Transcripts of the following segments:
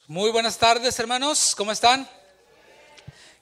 Muy buenas tardes, hermanos, ¿cómo están?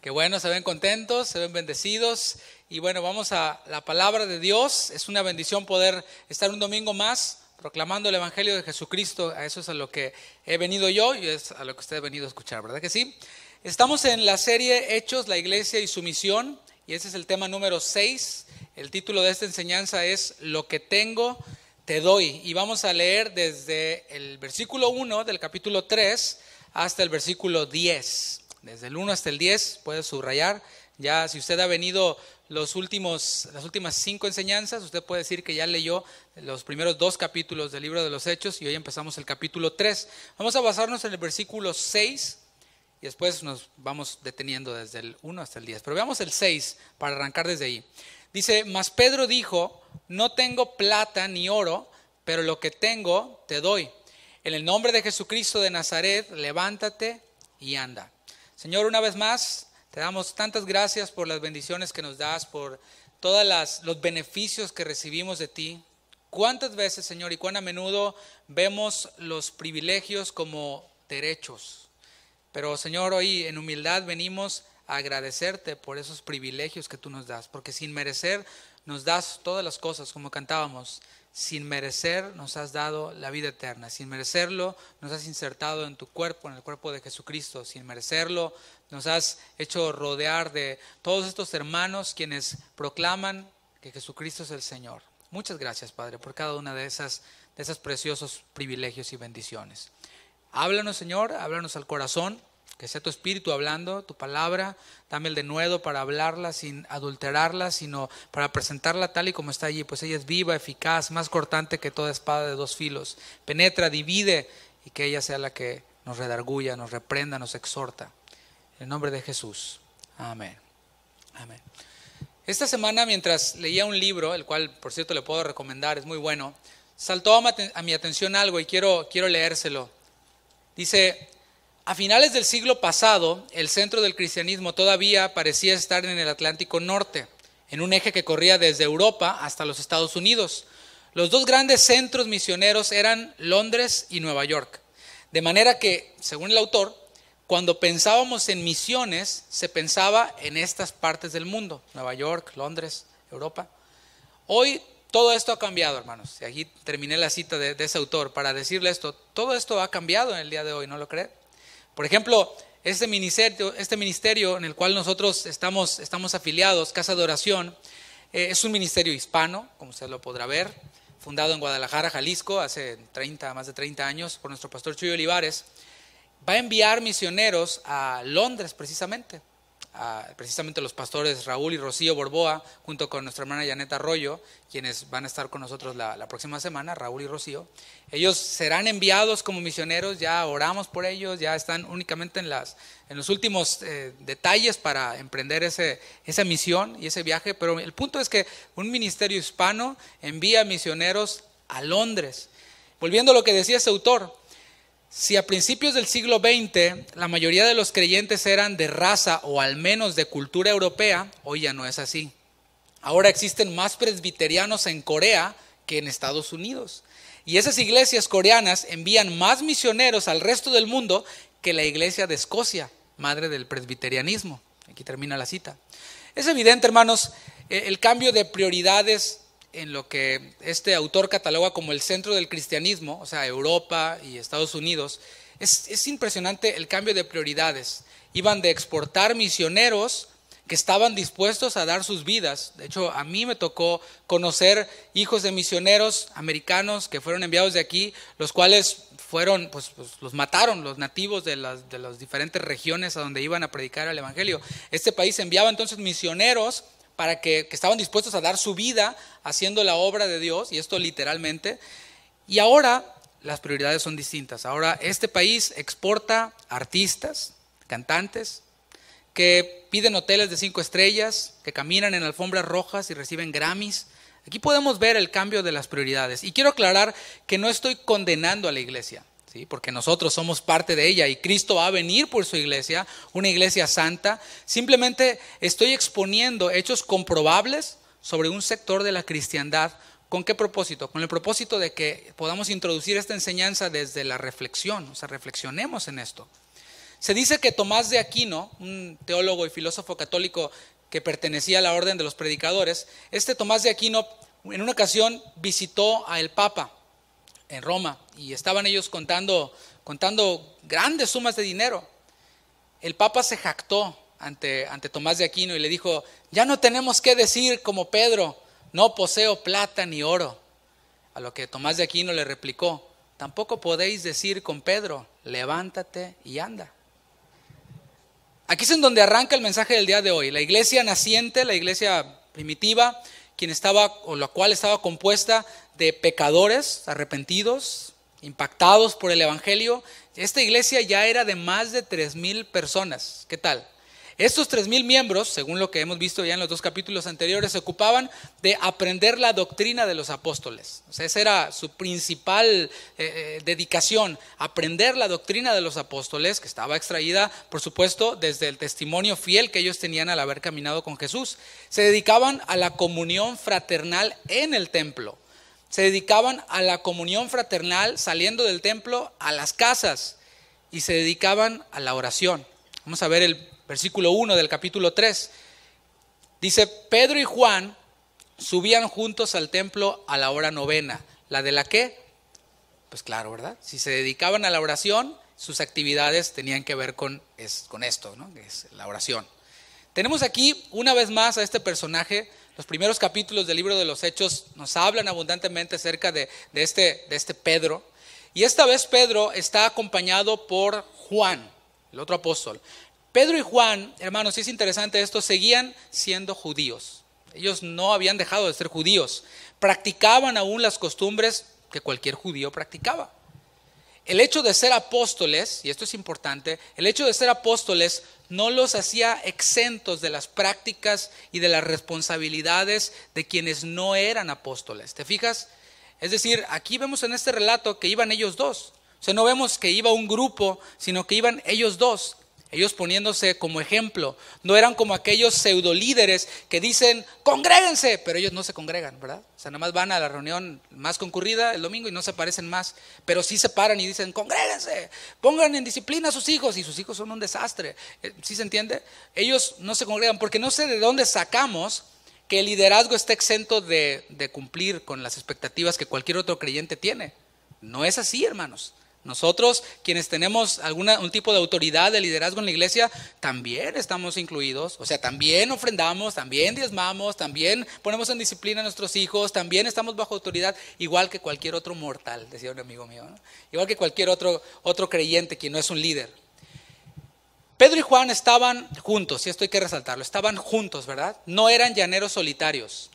Qué bueno, se ven contentos, se ven bendecidos. Y bueno, vamos a la palabra de Dios. Es una bendición poder estar un domingo más proclamando el Evangelio de Jesucristo. A eso es a lo que he venido yo y es a lo que usted ha venido a escuchar, ¿verdad que sí? Estamos en la serie Hechos, la Iglesia y su misión, y ese es el tema número 6. El título de esta enseñanza es Lo que tengo, te doy. Y vamos a leer desde el versículo 1 del capítulo 3 hasta el versículo 10. Desde el 1 hasta el 10, puede subrayar. Ya si usted ha venido las últimas 5 enseñanzas, usted puede decir que ya leyó los primeros 2 capítulos del libro de los Hechos y hoy empezamos el capítulo 3. Vamos a basarnos en el versículo 6 y después nos vamos deteniendo desde el 1 hasta el 10. Pero veamos el 6 para arrancar desde ahí. Dice, mas Pedro dijo, no tengo plata ni oro, pero lo que tengo te doy. En el nombre de Jesucristo de Nazaret, levántate y anda. Señor, una vez más, te damos tantas gracias por las bendiciones que nos das, por todos los beneficios que recibimos de ti. ¿Cuántas veces, Señor, y cuán a menudo vemos los privilegios como derechos? Pero, Señor, hoy en humildad venimos a agradecerte por esos privilegios que tú nos das, porque sin merecer nos das todas las cosas, como cantábamos. Sin merecer nos has dado la vida eterna, sin merecerlo nos has insertado en tu cuerpo, en el cuerpo de Jesucristo, sin merecerlo nos has hecho rodear de todos estos hermanos quienes proclaman que Jesucristo es el Señor. Muchas gracias, Padre, por cada una de esos preciosos privilegios y bendiciones. Háblanos, Señor, háblanos al corazón. Que sea tu espíritu hablando, tu palabra, dame el denuedo para hablarla sin adulterarla, sino para presentarla tal y como está allí, pues ella es viva, eficaz, más cortante que toda espada de 2 filos. Penetra, divide y que ella sea la que nos redarguya, nos reprenda, nos exhorta. En el nombre de Jesús. Amén. Amén. Esta semana, mientras leía un libro, el cual por cierto le puedo recomendar, es muy bueno, saltó a mi atención algo y quiero leérselo. Dice: a finales del siglo pasado, el centro del cristianismo todavía parecía estar en el Atlántico Norte, en un eje que corría desde Europa hasta los Estados Unidos. Los 2 grandes centros misioneros eran Londres y Nueva York. De manera que, según el autor, cuando pensábamos en misiones, se pensaba en estas partes del mundo, Nueva York, Londres, Europa. Hoy todo esto ha cambiado, hermanos. Y aquí terminé la cita de ese autor para decirle esto. Todo esto ha cambiado en el día de hoy, ¿no lo cree? Por ejemplo, este ministerio en el cual nosotros estamos afiliados, Casa de Oración, es un ministerio hispano, como usted lo podrá ver, fundado en Guadalajara, Jalisco, hace más de 30 años, por nuestro pastor Chuy Olivares. Va a enviar misioneros a Londres precisamente los pastores Raúl y Rocío Borboa, junto con nuestra hermana Janet Arroyo, quienes van a estar con nosotros la próxima semana, Raúl y Rocío. Ellos serán enviados como misioneros, ya oramos por ellos, ya están únicamente en los últimos detalles para emprender esa misión y ese viaje, pero el punto es que un ministerio hispano envía misioneros a Londres. Volviendo a lo que decía ese autor, si a principios del siglo XX la mayoría de los creyentes eran de raza o al menos de cultura europea, hoy ya no es así. Ahora existen más presbiterianos en Corea que en Estados Unidos. Y esas iglesias coreanas envían más misioneros al resto del mundo que la iglesia de Escocia, madre del presbiterianismo. Aquí termina la cita. Es evidente, hermanos, el cambio de prioridades en lo que este autor cataloga como el centro del cristianismo, o sea, Europa y Estados Unidos. Es impresionante el cambio de prioridades. Iban de exportar misioneros que estaban dispuestos a dar sus vidas. De hecho, a mí me tocó conocer hijos de misioneros americanos que fueron enviados de aquí, los cuales fueron, pues los mataron los nativos de las diferentes regiones a donde iban a predicar el evangelio. Este país enviaba entonces misioneros para que estaban dispuestos a dar su vida haciendo la obra de Dios, y esto literalmente. Y ahora las prioridades son distintas. Ahora este país exporta artistas, cantantes, que piden hoteles de 5 estrellas, que caminan en alfombras rojas y reciben Grammys. Aquí podemos ver el cambio de las prioridades. Y quiero aclarar que no estoy condenando a la iglesia, ¿sí? Porque nosotros somos parte de ella y Cristo va a venir por su iglesia, una iglesia santa. Simplemente estoy exponiendo hechos comprobables sobre un sector de la cristiandad ¿Con qué propósito? Con el propósito de que podamos introducir esta enseñanza desde la reflexión, o sea, reflexionemos en esto. Se dice que Tomás de Aquino, un teólogo y filósofo católico que pertenecía a la orden de los predicadores, este Tomás de Aquino en una ocasión visitó al Papa en Roma y estaban ellos contando grandes sumas de dinero. El Papa se jactó ante Tomás de Aquino y le dijo: ya no tenemos que decir como Pedro, no poseo plata ni oro. A lo que Tomás de Aquino le replicó: tampoco podéis decir con Pedro, levántate y anda. Aquí es en donde arranca el mensaje del día de hoy. La iglesia naciente, la iglesia primitiva, la cual estaba compuesta de pecadores arrepentidos, impactados por el evangelio. Esta iglesia ya era de más de 3,000 personas. ¿Qué tal? Estos 3,000 miembros, según lo que hemos visto ya en los 2 capítulos anteriores, se ocupaban de aprender la doctrina de los apóstoles. O sea, esa era su principal dedicación, aprender la doctrina de los apóstoles, que estaba extraída, por supuesto, desde el testimonio fiel que ellos tenían al haber caminado con Jesús. Se dedicaban a la comunión fraternal en el templo. Se dedicaban a la comunión fraternal saliendo del templo a las casas. Y se dedicaban a la oración. Vamos a ver el versículo 1 del capítulo 3. Dice: Pedro y Juan subían juntos al templo a la hora novena. ¿La de la qué? Pues claro, ¿verdad? Si se dedicaban a la oración, sus actividades tenían que ver con esto, ¿no? Que es la oración. Tenemos aquí una vez más a este personaje. Los primeros capítulos del libro de los Hechos nos hablan abundantemente acerca de este Pedro. Y esta vez Pedro está acompañado por Juan, el otro apóstol. Pedro y Juan, hermanos, si es interesante esto, seguían siendo judíos. Ellos no habían dejado de ser judíos. Practicaban aún las costumbres que cualquier judío practicaba. El hecho de ser apóstoles, y esto es importante, el hecho de ser apóstoles no los hacía exentos de las prácticas y de las responsabilidades de quienes no eran apóstoles. ¿Te fijas? Es decir, aquí vemos en este relato que iban ellos dos. O sea, no vemos que iba un grupo, sino que iban ellos dos. Ellos poniéndose como ejemplo. No eran como aquellos pseudo líderes que dicen congréguense, pero ellos no se congregan, ¿verdad? O sea, nada más van a la reunión más concurrida el domingo y no se aparecen más. Pero sí se paran y dicen congréguense, pongan en disciplina a sus hijos, y sus hijos son un desastre. ¿Sí se entiende? Ellos no se congregan porque no sé de dónde sacamos que el liderazgo está exento de cumplir con las expectativas que cualquier otro creyente tiene. No es así, hermanos. Nosotros, quienes tenemos un tipo de autoridad de liderazgo en la iglesia, también estamos incluidos. O sea, también ofrendamos, también diezmamos, también ponemos en disciplina a nuestros hijos, también estamos bajo autoridad, igual que cualquier otro mortal, decía un amigo mío, ¿no? Igual que cualquier otro creyente quien no es un líder. Pedro y Juan estaban juntos, y esto hay que resaltarlo, estaban juntos, ¿verdad? No eran llaneros solitarios.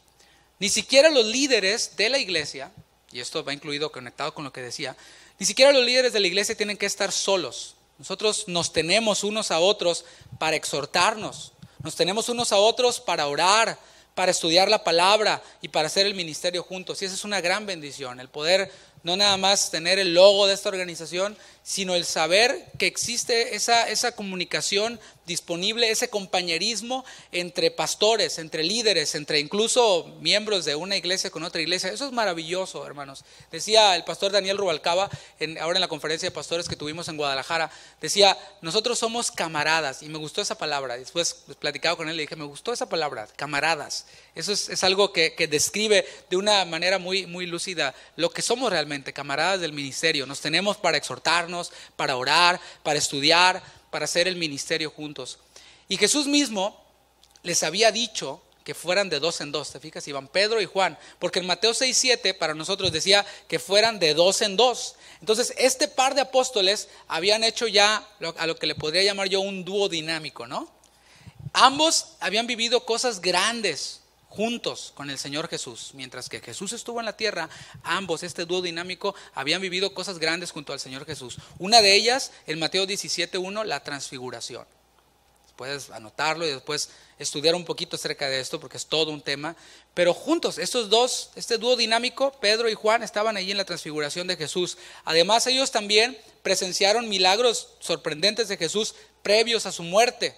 Ni siquiera los líderes de la iglesia, y esto va incluido, conectado con lo que decía, ni siquiera los líderes de la iglesia tienen que estar solos. Nosotros nos tenemos unos a otros para exhortarnos, nos tenemos unos a otros para orar, para estudiar la palabra y para hacer el ministerio juntos. Y esa es una gran bendición, el poder no nada más tener el logo de esta organización, sino el saber que existe esa comunicación disponible, ese compañerismo entre pastores, entre líderes, entre incluso miembros de una iglesia con otra iglesia. Eso es maravilloso, hermanos. Decía el pastor Daniel Rubalcaba, ahora en la conferencia de pastores que tuvimos en Guadalajara, decía, nosotros somos camaradas, y me gustó esa palabra. Después platicaba con él y le dije, me gustó esa palabra, camaradas. Eso es algo que describe de una manera muy, muy lúcida lo que somos realmente, camaradas del ministerio. Nos tenemos para exhortarnos, para orar, para estudiar, para hacer el ministerio juntos. Y Jesús mismo les había dicho que fueran de 2 en 2, ¿te fijas? Iban Pedro y Juan, porque en Mateo 6:7 para nosotros decía que fueran de 2 en 2. Entonces este par de apóstoles habían hecho ya a lo que le podría llamar yo un dúo dinámico, ¿no? Ambos habían vivido cosas grandes juntos con el Señor Jesús. Mientras que Jesús estuvo en la tierra, ambos, este dúo dinámico, habían vivido cosas grandes junto al Señor Jesús. Una de ellas, en Mateo 17:1, la transfiguración. Puedes anotarlo y después estudiar un poquito acerca de esto porque es todo un tema. Pero juntos, estos dos, este dúo dinámico, Pedro y Juan, estaban allí en la transfiguración de Jesús. Además, ellos también presenciaron milagros sorprendentes de Jesús previos a su muerte.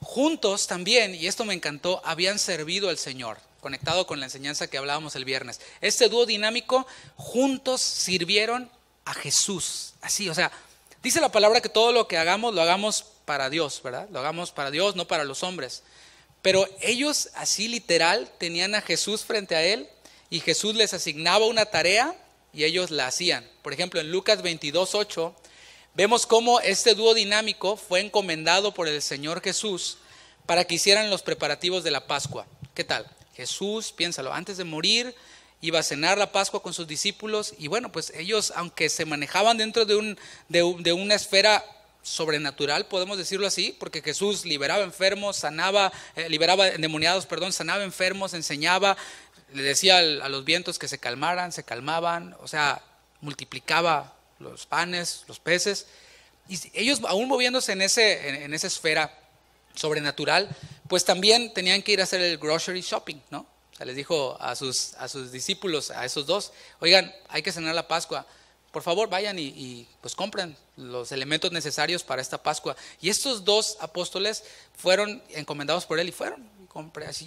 Juntos también, y esto me encantó, habían servido al Señor. conectado con la enseñanza que hablábamos el viernes. Este dúo dinámico juntos sirvieron a Jesús. Así, o sea, dice la palabra que todo lo que hagamos, lo hagamos para Dios, ¿verdad? Lo hagamos para Dios, no para los hombres. Pero ellos así literal tenían a Jesús frente a él y Jesús les asignaba una tarea y ellos la hacían. Por ejemplo, en Lucas 22:8 vemos cómo este dúo dinámico fue encomendado por el Señor Jesús para que hicieran los preparativos de la Pascua. ¿Qué tal? Jesús, piénsalo, antes de morir iba a cenar la Pascua con sus discípulos y bueno, pues ellos, aunque se manejaban dentro de una esfera sobrenatural, podemos decirlo así, porque Jesús liberaba enfermos, liberaba endemoniados, sanaba enfermos, enseñaba, le decía a los vientos que se calmaran, se calmaban, o sea, multiplicaba los panes, los peces, y ellos aún moviéndose en esa esfera sobrenatural, pues también tenían que ir a hacer el grocery shopping, ¿no? O sea, les dijo a sus discípulos, a esos dos, oigan, hay que cenar la Pascua, por favor vayan y pues compren los elementos necesarios para esta Pascua. Y estos dos apóstoles fueron encomendados por él y fueron,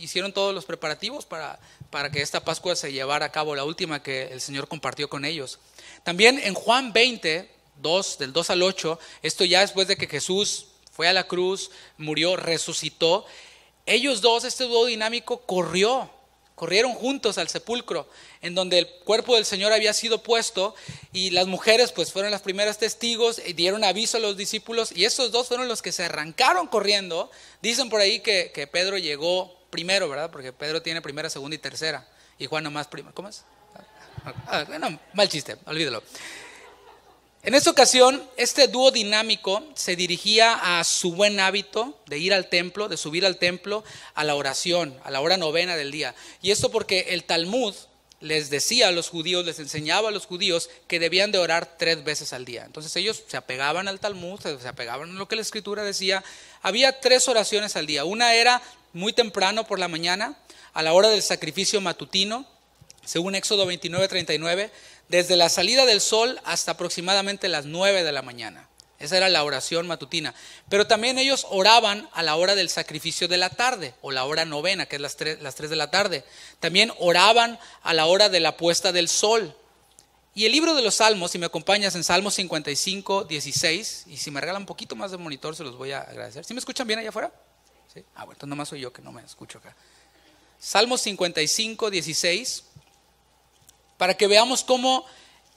hicieron todos los preparativos para que esta Pascua se llevara a cabo, la última que el Señor compartió con ellos. También en Juan 20, del 2 al 8, esto ya después de que Jesús fue a la cruz, murió, resucitó, ellos dos, este dúo dinámico, corrieron juntos al sepulcro, en donde el cuerpo del Señor había sido puesto, y las mujeres pues fueron las primeras testigos y dieron aviso a los discípulos, y estos dos fueron los que se arrancaron corriendo. Dicen por ahí que Pedro llegó primero, ¿verdad? Porque Pedro tiene primera, segunda y tercera, y Juan nomás primero. ¿Cómo es? No, mal chiste, olvídalo. En esta ocasión, este dúo dinámico se dirigía a su buen hábito de ir al templo, de subir al templo, a la oración, a la hora novena del día. Y esto porque el Talmud les decía a los judíos, les enseñaba a los judíos que debían de orar 3 veces al día. Entonces ellos se apegaban al Talmud, se apegaban a lo que la Escritura decía. Había 3 oraciones al día. Una era muy temprano por la mañana, a la hora del sacrificio matutino, según Éxodo 29:39, desde la salida del sol hasta aproximadamente las 9 de la mañana. Esa era la oración matutina. Pero también ellos oraban a la hora del sacrificio de la tarde, o la hora novena, que es las 3 de la tarde. También oraban a la hora de la puesta del sol. Y el libro de los Salmos, si me acompañas en Salmos 55:16, y si me regalan un poquito más de monitor se los voy a agradecer. ¿Sí me escuchan bien allá afuera? ¿Sí? Bueno, entonces nomás soy yo que no me escucho acá. Salmos 55:16, para que veamos cómo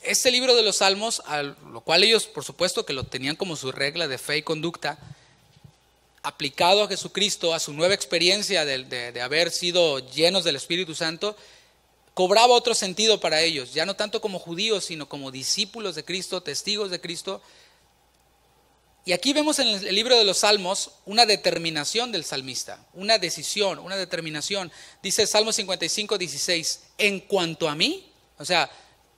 este libro de los Salmos, a lo cual ellos por supuesto que lo tenían como su regla de fe y conducta, aplicado a Jesucristo, a su nueva experiencia de haber sido llenos del Espíritu Santo, cobraba otro sentido para ellos, ya no tanto como judíos, sino como discípulos de Cristo, testigos de Cristo. Y aquí vemos en el libro de los Salmos una determinación del salmista, una decisión, una determinación. Dice Salmo 55:16, en cuanto a mí, o sea,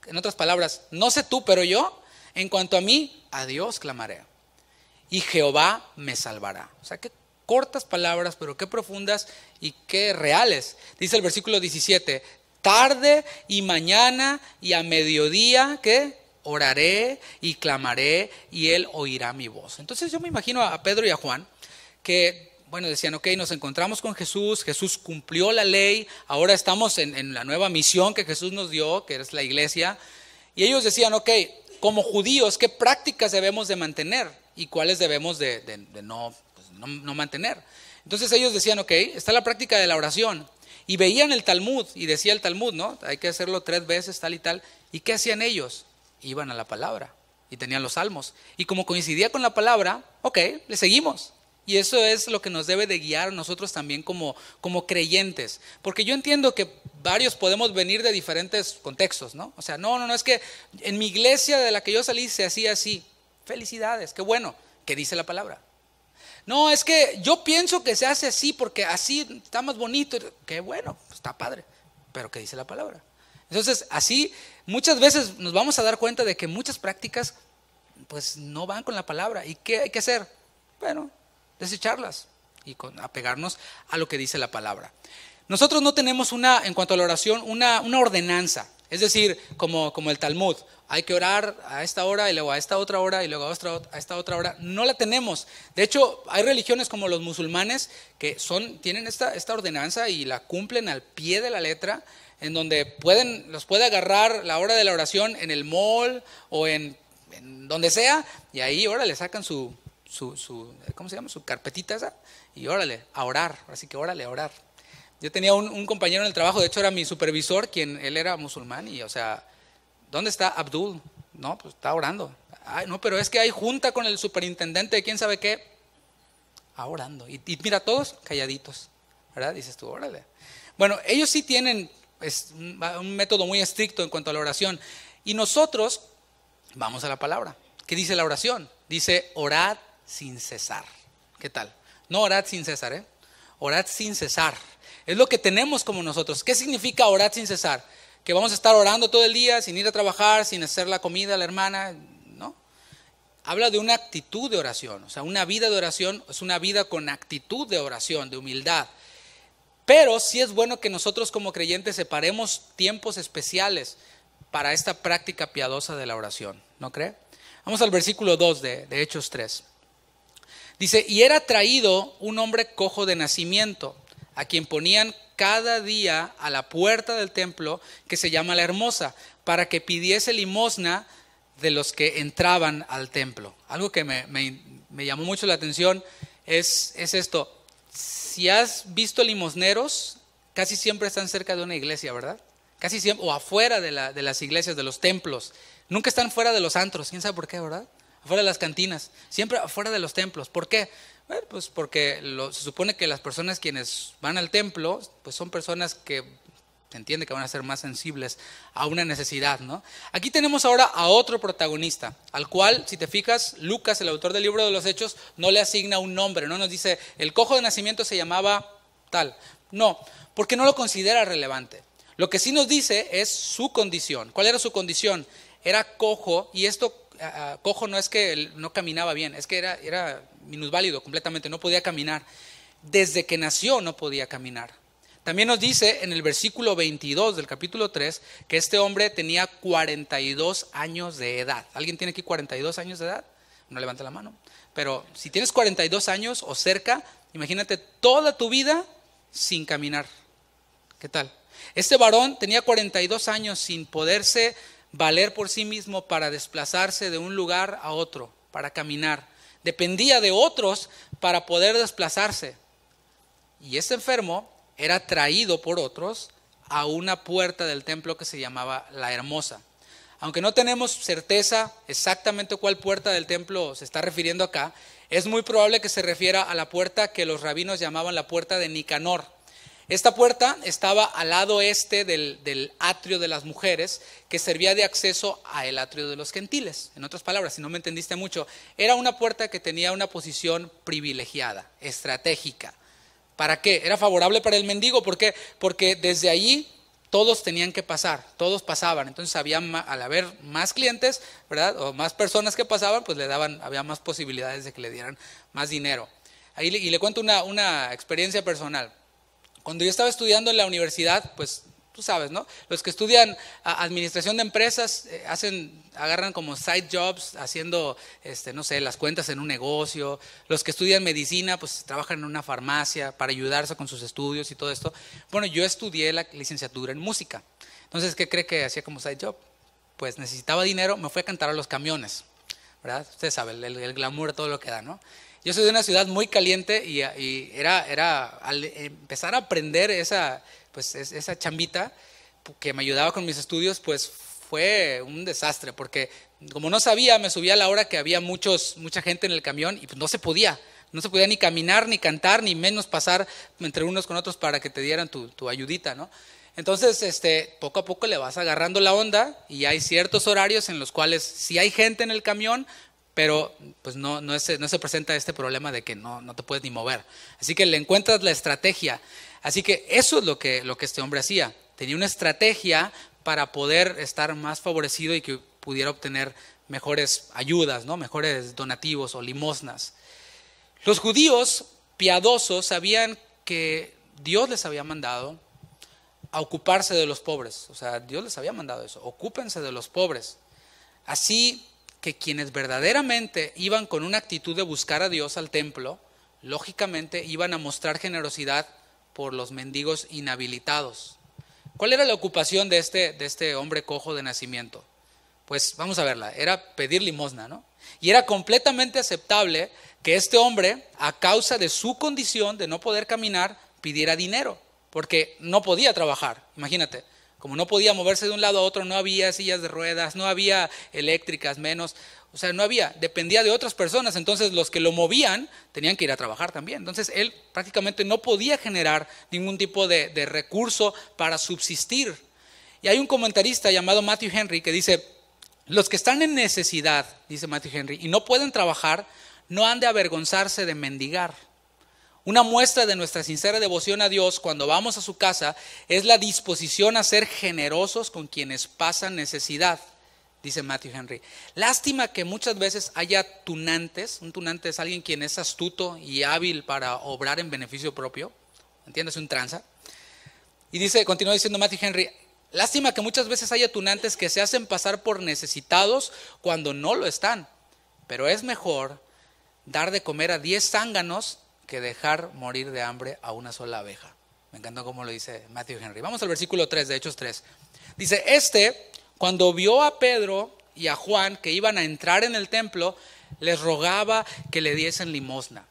en otras palabras, no sé tú, pero yo, en cuanto a mí, a Dios clamaré, y Jehová me salvará. O sea, qué cortas palabras, pero qué profundas y qué reales. Dice el versículo 17, tarde y mañana y a mediodía, ¿qué? Oraré y clamaré y Él oirá mi voz. Entonces yo me imagino a Pedro y a Juan que, bueno, decían, ok, nos encontramos con Jesús, Jesús cumplió la ley, ahora estamos en la nueva misión que Jesús nos dio, que es la iglesia. Y ellos decían, ok, como judíos, ¿qué prácticas debemos de mantener y cuáles debemos de no mantener? Entonces ellos decían, ok, está la práctica de la oración. Y veían el Talmud, y decía el Talmud, ¿no? Hay que hacerlo 3 veces, tal y tal. ¿Y qué hacían ellos? Iban a la palabra y tenían los salmos. Y como coincidía con la palabra, ok, le seguimos. Y eso es lo que nos debe de guiar a nosotros también como creyentes. Porque yo entiendo que varios podemos venir de diferentes contextos, ¿no? O sea, no, es que en mi iglesia de la que yo salí se hacía así. Felicidades, qué bueno, ¿qué dice la palabra? No, es que yo pienso que se hace así porque así está más bonito. Qué bueno, está padre, pero ¿qué dice la palabra? Entonces, así muchas veces nos vamos a dar cuenta de que muchas prácticas pues no van con la palabra. ¿Y qué hay que hacer? Bueno, desecharlas y apegarnos a lo que dice la palabra. Nosotros no tenemos en cuanto a la oración, una ordenanza. Es decir, como el Talmud, hay que orar a esta hora y luego a esta otra hora y luego a esta otra hora. No la tenemos. De hecho, hay religiones como los musulmanes que tienen esta ordenanza y la cumplen al pie de la letra, en donde los puede agarrar la hora de la oración en el mall o en donde sea, y ahí órale, sacan su ¿cómo se llama? Su carpetita esa, y órale, a orar. Así que órale, a orar. Yo tenía un compañero en el trabajo, de hecho era mi supervisor, él era musulmán, y o sea, ¿dónde está Abdul? No, pues está orando. Ay, no, pero es que hay junta con el superintendente de quién sabe qué. Orando. Y mira, todos calladitos, ¿verdad? Dices tú, órale. Bueno, ellos sí tienen un método muy estricto en cuanto a la oración. Y nosotros vamos a la palabra. ¿Qué dice la oración? Dice, orad sin cesar. ¿Qué tal? No orad sin cesar, orad sin cesar. Es lo que tenemos como nosotros. ¿Qué significa orar sin cesar? Que vamos a estar orando todo el día, sin ir a trabajar, sin hacer la comida a la hermana, ¿no? Habla de una actitud de oración. O sea, una vida de oración es una vida con actitud de oración, de humildad. Pero sí es bueno que nosotros como creyentes separemos tiempos especiales para esta práctica piadosa de la oración, ¿no cree? Vamos al versículo 2 de Hechos 3. Dice, y era traído un hombre cojo de nacimiento, a quien ponían cada día a la puerta del templo, que se llama La Hermosa, para que pidiese limosna de los que entraban al templo. Algo que me llamó mucho la atención es esto. Si has visto limosneros, casi siempre están cerca de una iglesia, ¿verdad? Casi siempre, o afuera de las iglesias, de los templos. Nunca están fuera de los antros, ¿quién sabe por qué, verdad? Afuera de las cantinas, siempre afuera de los templos. ¿Por qué? Bueno, pues porque se supone que las personas quienes van al templo, pues son personas que se entiende que van a ser más sensibles a una necesidad, ¿no? Aquí tenemos ahora a otro protagonista, al cual, si te fijas, Lucas, el autor del libro de los Hechos, no le asigna un nombre, no nos dice, el cojo de nacimiento se llamaba tal. No, porque no lo considera relevante. Lo que sí nos dice es su condición. ¿Cuál era su condición? Era cojo, y esto, cojo no es que él no caminaba bien, es que era minusválido completamente, no podía caminar. Desde que nació no podía caminar. También nos dice en el versículo 22 del capítulo 3 que este hombre tenía 42 años de edad. ¿Alguien tiene aquí 42 años de edad? No levante la mano. Pero si tienes 42 años o cerca, imagínate toda tu vida sin caminar. ¿Qué tal? Este varón tenía 42 años sin poderse valer por sí mismo para desplazarse de un lugar a otro, para caminar. Dependía de otros para poder desplazarse. Y este enfermo era traído por otros a una puerta del templo que se llamaba La Hermosa. Aunque no tenemos certeza exactamente cuál puerta del templo se está refiriendo acá, es muy probable que se refiera a la puerta que los rabinos llamaban la puerta de Nicanor. Esta puerta estaba al lado este del atrio de las mujeres, que servía de acceso al atrio de los gentiles. En otras palabras, si no me entendiste mucho, era una puerta que tenía una posición privilegiada, estratégica. ¿Para qué? Era favorable para el mendigo. ¿Por qué? Porque desde allí todos tenían que pasar, todos pasaban. Entonces al haber más clientes, ¿verdad? O más personas que pasaban, pues había más posibilidades de que le dieran más dinero. Ahí y le cuento una experiencia personal. Cuando yo estaba estudiando en la universidad, pues tú sabes, ¿no? Los que estudian administración de empresas agarran como side jobs haciendo, no sé, las cuentas en un negocio. Los que estudian medicina, pues trabajan en una farmacia para ayudarse con sus estudios y todo esto. Bueno, yo estudié la licenciatura en música. Entonces, ¿qué cree que hacía como side job? Pues necesitaba dinero, me fui a cantar a los camiones, ¿verdad? Usted sabe, el glamour, todo lo que da, ¿no? Yo soy de una ciudad muy caliente y era al empezar a aprender esa chambita que me ayudaba con mis estudios, pues fue un desastre, porque como no sabía, me subía a la hora que había mucha gente en el camión y pues no se podía ni caminar, ni cantar, ni menos pasar entre unos con otros para que te dieran tu ayudita, ¿no? Entonces, poco a poco le vas agarrando la onda y hay ciertos horarios en los cuales sí hay gente en el camión, pero pues no se presenta este problema de que no te puedes ni mover. Así que le encuentras la estrategia. Así que eso es lo que este hombre hacía. Tenía una estrategia para poder estar más favorecido y que pudiera obtener mejores ayudas, ¿no? Mejores donativos o limosnas. Los judíos piadosos sabían que Dios les había mandado a ocuparse de los pobres. O sea, Dios les había mandado eso, ocúpense de los pobres. Así que quienes verdaderamente iban con una actitud de buscar a Dios al templo, lógicamente iban a mostrar generosidad por los mendigos inhabilitados. ¿Cuál era la ocupación de este hombre cojo de nacimiento? Pues vamos a verla, era pedir limosna, ¿no? Y era completamente aceptable que este hombre, a causa de su condición de no poder caminar, pidiera dinero, porque no podía trabajar. Imagínate, como no podía moverse de un lado a otro, no había sillas de ruedas, no había eléctricas, menos, o sea, no había, dependía de otras personas, entonces los que lo movían tenían que ir a trabajar también. Entonces él prácticamente no podía generar ningún tipo de recurso para subsistir. Y hay un comentarista llamado Matthew Henry que dice: los que están en necesidad, dice Matthew Henry, y no pueden trabajar, no han de avergonzarse de mendigar. Una muestra de nuestra sincera devoción a Dios cuando vamos a su casa es la disposición a ser generosos con quienes pasan necesidad, dice Matthew Henry. Lástima que muchas veces haya tunantes. Un tunante es alguien quien es astuto y hábil para obrar en beneficio propio. ¿Entiendes? Un tranza. Y dice, continúa diciendo Matthew Henry: lástima que muchas veces haya tunantes que se hacen pasar por necesitados cuando no lo están. Pero es mejor dar de comer a 10 zánganos que dejar morir de hambre a una sola abeja. Me encantó cómo lo dice Matthew Henry. Vamos al versículo 3 de Hechos 3. Dice, cuando vio a Pedro y a Juan que iban a entrar en el templo, les rogaba que le diesen limosna.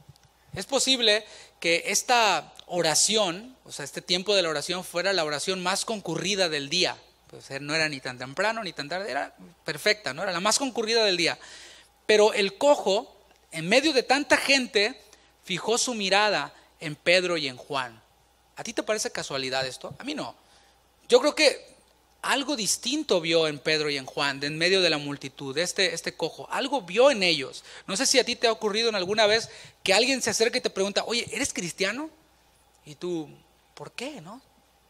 Es posible que esta oración, o sea, este tiempo de la oración fuera la oración más concurrida del día. Pues no era ni tan temprano ni tan tarde, era perfecta, ¿no? Era la más concurrida del día. Pero el cojo, en medio de tanta gente, fijó su mirada en Pedro y en Juan. ¿A ti te parece casualidad esto? A mí no. Yo creo que algo distinto vio en Pedro y en Juan, de en medio de la multitud, este cojo. Algo vio en ellos. No sé si a ti te ha ocurrido en alguna vez que alguien se acerca y te pregunta: oye, ¿eres cristiano? Y tú, ¿por qué? ¿No?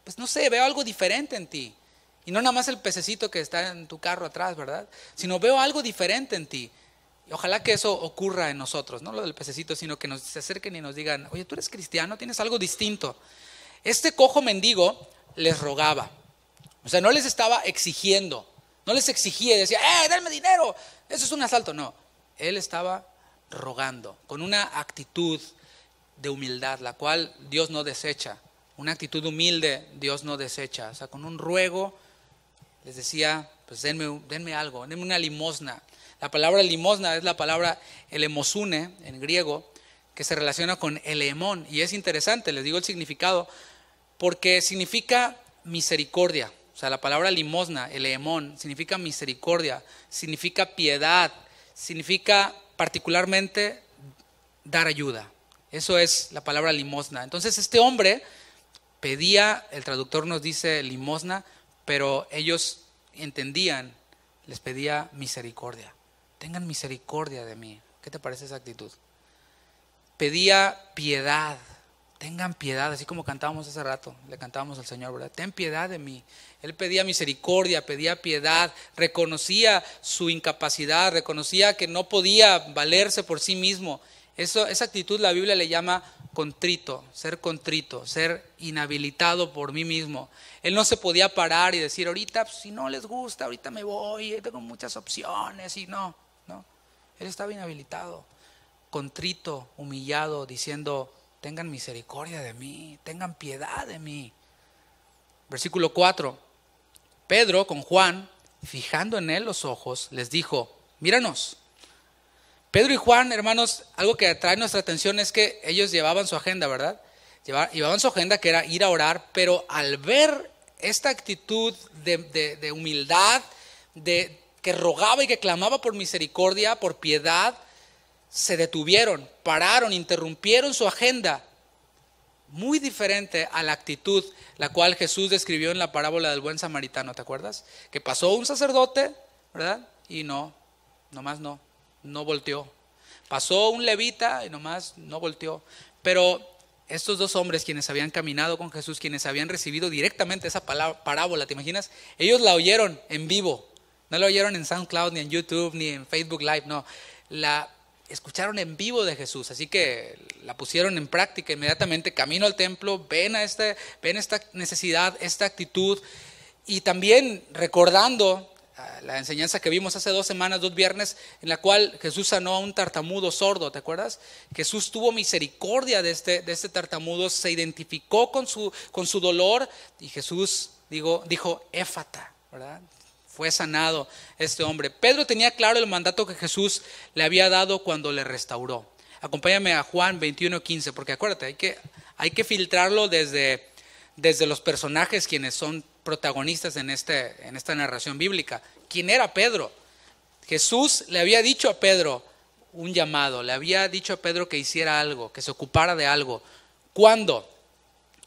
Pues no sé, veo algo diferente en ti. Y no nada más el pececito que está en tu carro atrás, ¿verdad? Sino veo algo diferente en ti. Y ojalá que eso ocurra en nosotros, no lo del pececito, sino que se acerquen y nos digan: oye, ¿tú eres cristiano? ¿Tienes algo distinto? Este cojo mendigo les rogaba. O sea, no les estaba exigiendo, no les exigía y decía: dame dinero, eso es un asalto. No, él estaba rogando con una actitud de humildad, la cual Dios no desecha. Una actitud humilde Dios no desecha. O sea, con un ruego les decía: pues denme algo, denme una limosna. La palabra limosna es la palabra elemosune en griego, que se relaciona con elemón. Y es interesante, les digo el significado, porque significa misericordia. O sea, la palabra limosna, elemón, significa misericordia, significa piedad, significa particularmente dar ayuda. Eso es la palabra limosna. Entonces este hombre pedía, el traductor nos dice limosna, pero ellos entendían, les pedía misericordia. Tengan misericordia de mí. ¿Qué te parece esa actitud? Pedía piedad. Tengan piedad, así como cantábamos hace rato, le cantábamos al Señor, ¿verdad? Ten piedad de mí. Él pedía misericordia, pedía piedad, reconocía su incapacidad, reconocía que no podía valerse por sí mismo. Esa actitud la Biblia le llama contrito, ser inhabilitado por mí mismo. Él no se podía parar y decir: ahorita, pues, si no les gusta, ahorita me voy, tengo muchas opciones, y no. Él estaba inhabilitado, contrito, humillado, diciendo: tengan misericordia de mí, tengan piedad de mí. Versículo 4. Pedro con Juan, fijando en él los ojos, les dijo: míranos. Pedro y Juan, hermanos, algo que atrae nuestra atención es que ellos llevaban su agenda, ¿verdad? Llevaban su agenda, que era ir a orar, pero al ver esta actitud de humildad, que rogaba y que clamaba por misericordia, por piedad, se detuvieron, pararon, interrumpieron su agenda. Muy diferente a la actitud la cual Jesús describió en la parábola del buen samaritano, ¿te acuerdas? Que pasó un sacerdote, ¿verdad? Y no volteó. Pasó un levita y nomás no volteó. Pero estos dos hombres, quienes habían caminado con Jesús, quienes habían recibido directamente esa parábola, ¿te imaginas? Ellos la oyeron en vivo. No la oyeron en SoundCloud, ni en YouTube, ni en Facebook Live, no. escucharon en vivo de Jesús, así que la pusieron en práctica inmediatamente, camino al templo, ven esta necesidad, esta actitud, y también recordando la enseñanza que vimos hace 2 semanas, 2 viernes, en la cual Jesús sanó a un tartamudo sordo, ¿te acuerdas? Jesús tuvo misericordia de este tartamudo, se identificó con su dolor, y Jesús dijo éfata, ¿verdad? Fue sanado este hombre. Pedro tenía claro el mandato que Jesús le había dado cuando le restauró. Acompáñame a Juan 21:15, porque acuérdate, hay que filtrarlo desde los personajes quienes son protagonistas en esta narración bíblica. ¿Quién era Pedro? Jesús le había dicho a Pedro un llamado, le había dicho a Pedro que hiciera algo, que se ocupara de algo. ¿Cuándo?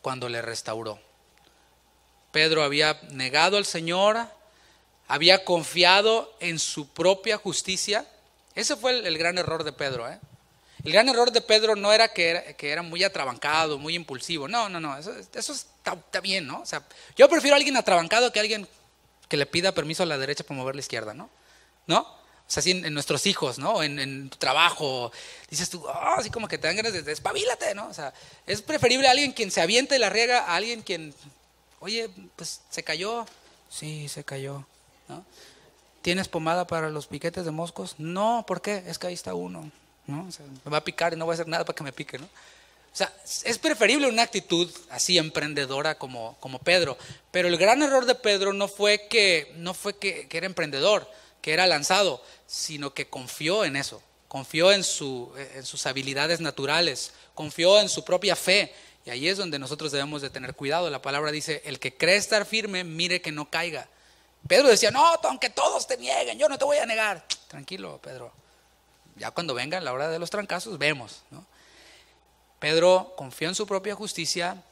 Cuando le restauró. Pedro había negado al Señor, había confiado en su propia justicia. Ese fue el gran error de Pedro, ¿eh? El gran error de Pedro no era que era muy atrabancado, muy impulsivo. No, eso está bien, ¿no? O sea, yo prefiero a alguien atrabancado que a alguien que le pida permiso a la derecha para mover la izquierda, ¿no? ¿No? O sea, así en nuestros hijos, ¿no? En tu trabajo, dices tú, así como que te dan ganas de despabilate, ¿no? O sea, es preferible a alguien quien se avienta y la riega a alguien quien, oye, pues se cayó. Sí, se cayó, ¿no? ¿Tienes pomada para los piquetes de moscos? No, ¿por qué? Es que ahí está uno, ¿no? O sea, me va a picar y no voy a hacer nada para que me pique, ¿no? O sea, es preferible una actitud así emprendedora como Pedro. Pero el gran error de Pedro no fue que era emprendedor, que era lanzado, sino que confió en eso. Confió en sus habilidades naturales, confió en su propia fe. Y ahí es donde nosotros debemos de tener cuidado. La palabra dice, el que cree estar firme, mire que no caiga. Pedro decía, no, aunque todos te nieguen, yo no te voy a negar. Tranquilo, Pedro. Ya cuando venga la hora de los trancazos, vemos, ¿no? Pedro confió en su propia justicia,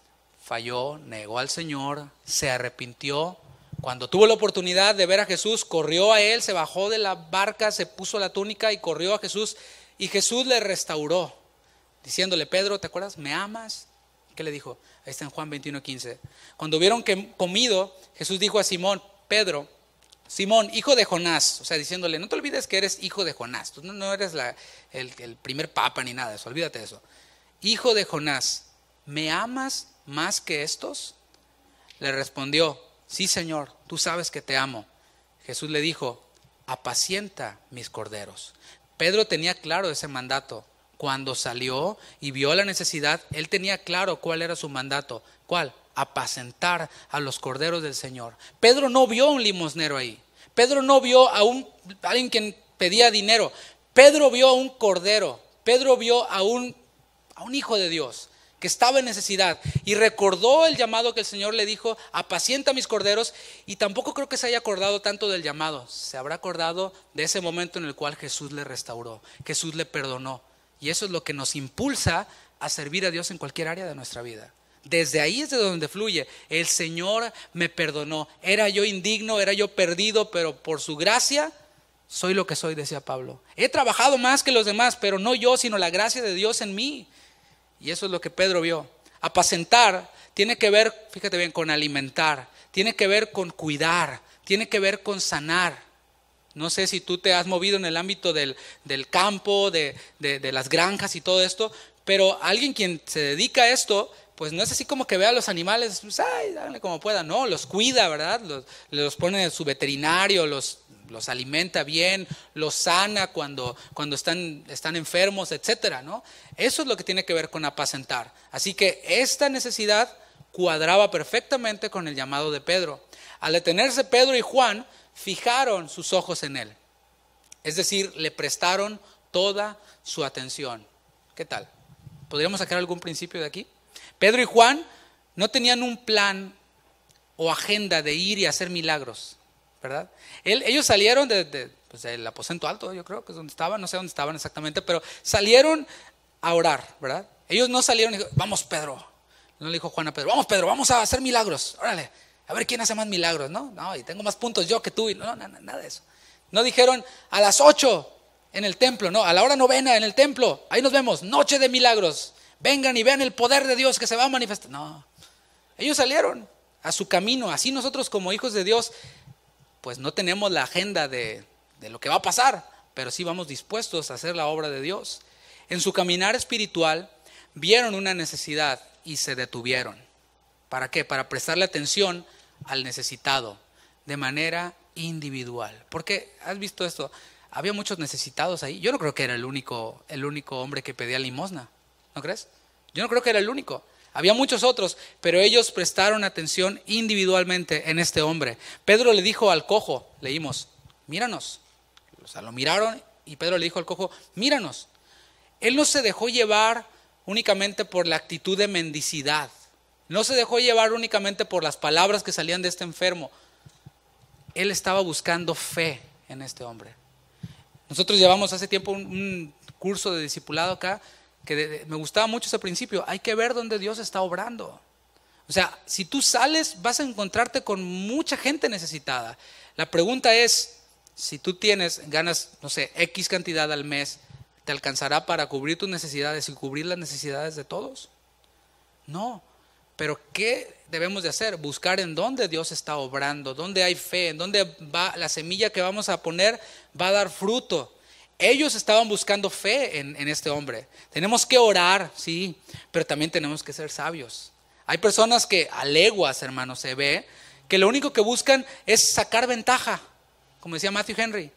falló, negó al Señor, se arrepintió. Cuando tuvo la oportunidad de ver a Jesús, corrió a él, se bajó de la barca, se puso la túnica y corrió a Jesús. Y Jesús le restauró, diciéndole, Pedro, ¿te acuerdas? ¿Me amas? ¿Qué le dijo? Ahí está en Juan 21:15. Cuando hubieron comido, Jesús dijo a Simón, Pedro, Simón, hijo de Jonás, o sea, diciéndole, no te olvides que eres hijo de Jonás, tú no eres el primer papa ni nada de eso, olvídate de eso. Hijo de Jonás, ¿me amas más que estos? Le respondió, sí, Señor, tú sabes que te amo. Jesús le dijo, apacienta mis corderos. Pedro tenía claro ese mandato. Cuando salió y vio la necesidad, él tenía claro cuál era su mandato. ¿Cuál? Apacentar a los corderos del Señor. Pedro no vio a un limosnero ahí. Pedro no vio a alguien que pedía dinero. Pedro vio a un cordero. Pedro vio a un hijo de Dios que estaba en necesidad y recordó el llamado que el Señor le dijo, apacienta mis corderos, y tampoco creo que se haya acordado tanto del llamado, se habrá acordado de ese momento en el cual Jesús le restauró, Jesús le perdonó, y eso es lo que nos impulsa a servir a Dios en cualquier área de nuestra vida. Desde ahí es de donde fluye, el Señor me perdonó, era yo indigno, era yo perdido, pero por su gracia soy lo que soy, decía Pablo. He trabajado más que los demás, pero no yo, sino la gracia de Dios en mí. Y eso es lo que Pedro vio. Apacentar tiene que ver, fíjate bien, con alimentar, tiene que ver con cuidar, tiene que ver con sanar. No sé si tú te has movido en el ámbito del campo, de las granjas y todo esto, pero alguien quien se dedica a esto, pues no es así como que vea a los animales, pues, ay, háganle como pueda, no, los cuida, ¿verdad? Los pone su veterinario, los alimenta bien, los sana cuando están enfermos, etcétera, ¿no? Eso es lo que tiene que ver con apacentar. Así que esta necesidad cuadraba perfectamente con el llamado de Pedro. Al detenerse Pedro y Juan, fijaron sus ojos en él. Es decir, le prestaron toda su atención. ¿Qué tal? ¿Podríamos sacar algún principio de aquí? Pedro y Juan no tenían un plan o agenda de ir y hacer milagros, ¿verdad? Ellos salieron del aposento alto, yo creo que es donde estaban, no sé dónde estaban exactamente, pero salieron a orar, ¿verdad? Ellos no salieron y dijeron, vamos Pedro, no le dijo Juan a Pedro, vamos Pedro, vamos a hacer milagros, órale, a ver quién hace más milagros, ¿no? No, y tengo más puntos yo que tú, y no, nada de eso. No dijeron a las 8 en el templo, no, a la hora novena en el templo, ahí nos vemos, noche de milagros, vengan y vean el poder de Dios que se va a manifestar. No, ellos salieron a su camino, así nosotros como hijos de Dios, pues no tenemos la agenda de lo que va a pasar. pero sí vamos dispuestos a hacer la obra de Dios. En su caminar espiritual vieron una necesidad y se detuvieron. ¿Para qué? Para prestarle atención al necesitado de manera individual. Porque, ¿has visto esto? Había muchos necesitados ahí. Yo no creo que era el único hombre que pedía limosna, ¿no crees? Yo no creo que era el único. Había muchos otros, pero ellos prestaron atención individualmente en este hombre. Pedro le dijo al cojo, leímos, míranos. O sea, lo miraron y Pedro le dijo al cojo, míranos. Él no se dejó llevar únicamente por la actitud de mendicidad. No se dejó llevar únicamente por las palabras que salían de este enfermo. Él estaba buscando fe en este hombre. Nosotros llevamos hace tiempo un curso de discipulado acá, que me gustaba mucho ese principio. Hay que ver dónde Dios está obrando. O sea, si tú sales, vas a encontrarte con mucha gente necesitada. La pregunta es, si tú ganas, no sé, X cantidad al mes, ¿te alcanzará para cubrir tus necesidades y cubrir las necesidades de todos? No. Pero ¿qué debemos de hacer? Buscar en dónde Dios está obrando, dónde hay fe, en dónde va la semilla que vamos a poner va a dar fruto. Ellos estaban buscando fe en este hombre. Tenemos que orar, sí, pero también tenemos que ser sabios. Hay personas que a leguas, hermanos, se ve que lo único que buscan es sacar ventaja, como decía Matthew Henry.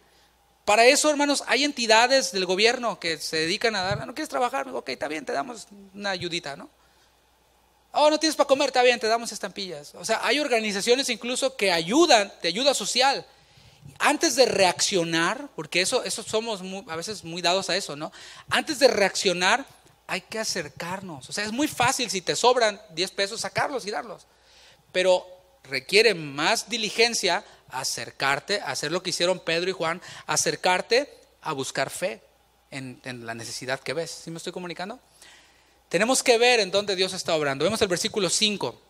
Para eso, hermanos, hay entidades del gobierno que se dedican a dar, ¿no quieres trabajar? Ok, está bien, te damos una ayudita, ¿no? Oh, no tienes para comer, está bien, te damos estampillas. O sea, hay organizaciones incluso que ayudan, de ayuda social. Antes de reaccionar, porque eso somos a veces muy dados a eso, ¿no? Antes de reaccionar, hay que acercarnos. O sea, es muy fácil si te sobran 10 pesos sacarlos y darlos. Pero requiere más diligencia acercarte, hacer lo que hicieron Pedro y Juan, acercarte a buscar fe en la necesidad que ves. ¿Sí me estoy comunicando? Tenemos que ver en dónde Dios está obrando. Vemos el versículo 5.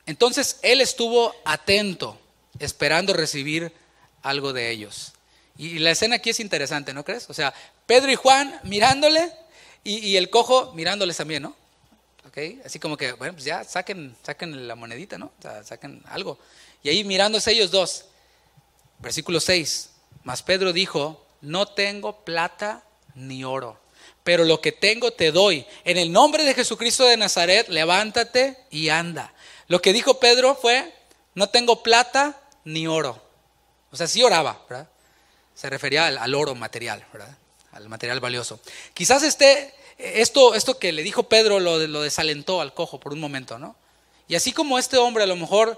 Entonces él estuvo atento, esperando recibir algo de ellos. Y la escena aquí es interesante, ¿no crees? O sea, Pedro y Juan mirándole y el cojo mirándoles también, ¿no? ¿Okay? Así como que, bueno, pues ya saquen la monedita, ¿no? O sea, saquen algo. Y ahí mirándose ellos dos. Versículo 6. Mas Pedro dijo, no tengo plata ni oro, pero lo que tengo te doy. En el nombre de Jesucristo de Nazaret, levántate y anda. Lo que dijo Pedro fue, no tengo plata ni oro. O sea, sí oraba, ¿verdad? Se refería al oro material, ¿verdad? Al material valioso. Quizás esto que le dijo Pedro lo desalentó al cojo por un momento, ¿no? Y así como este hombre, a lo mejor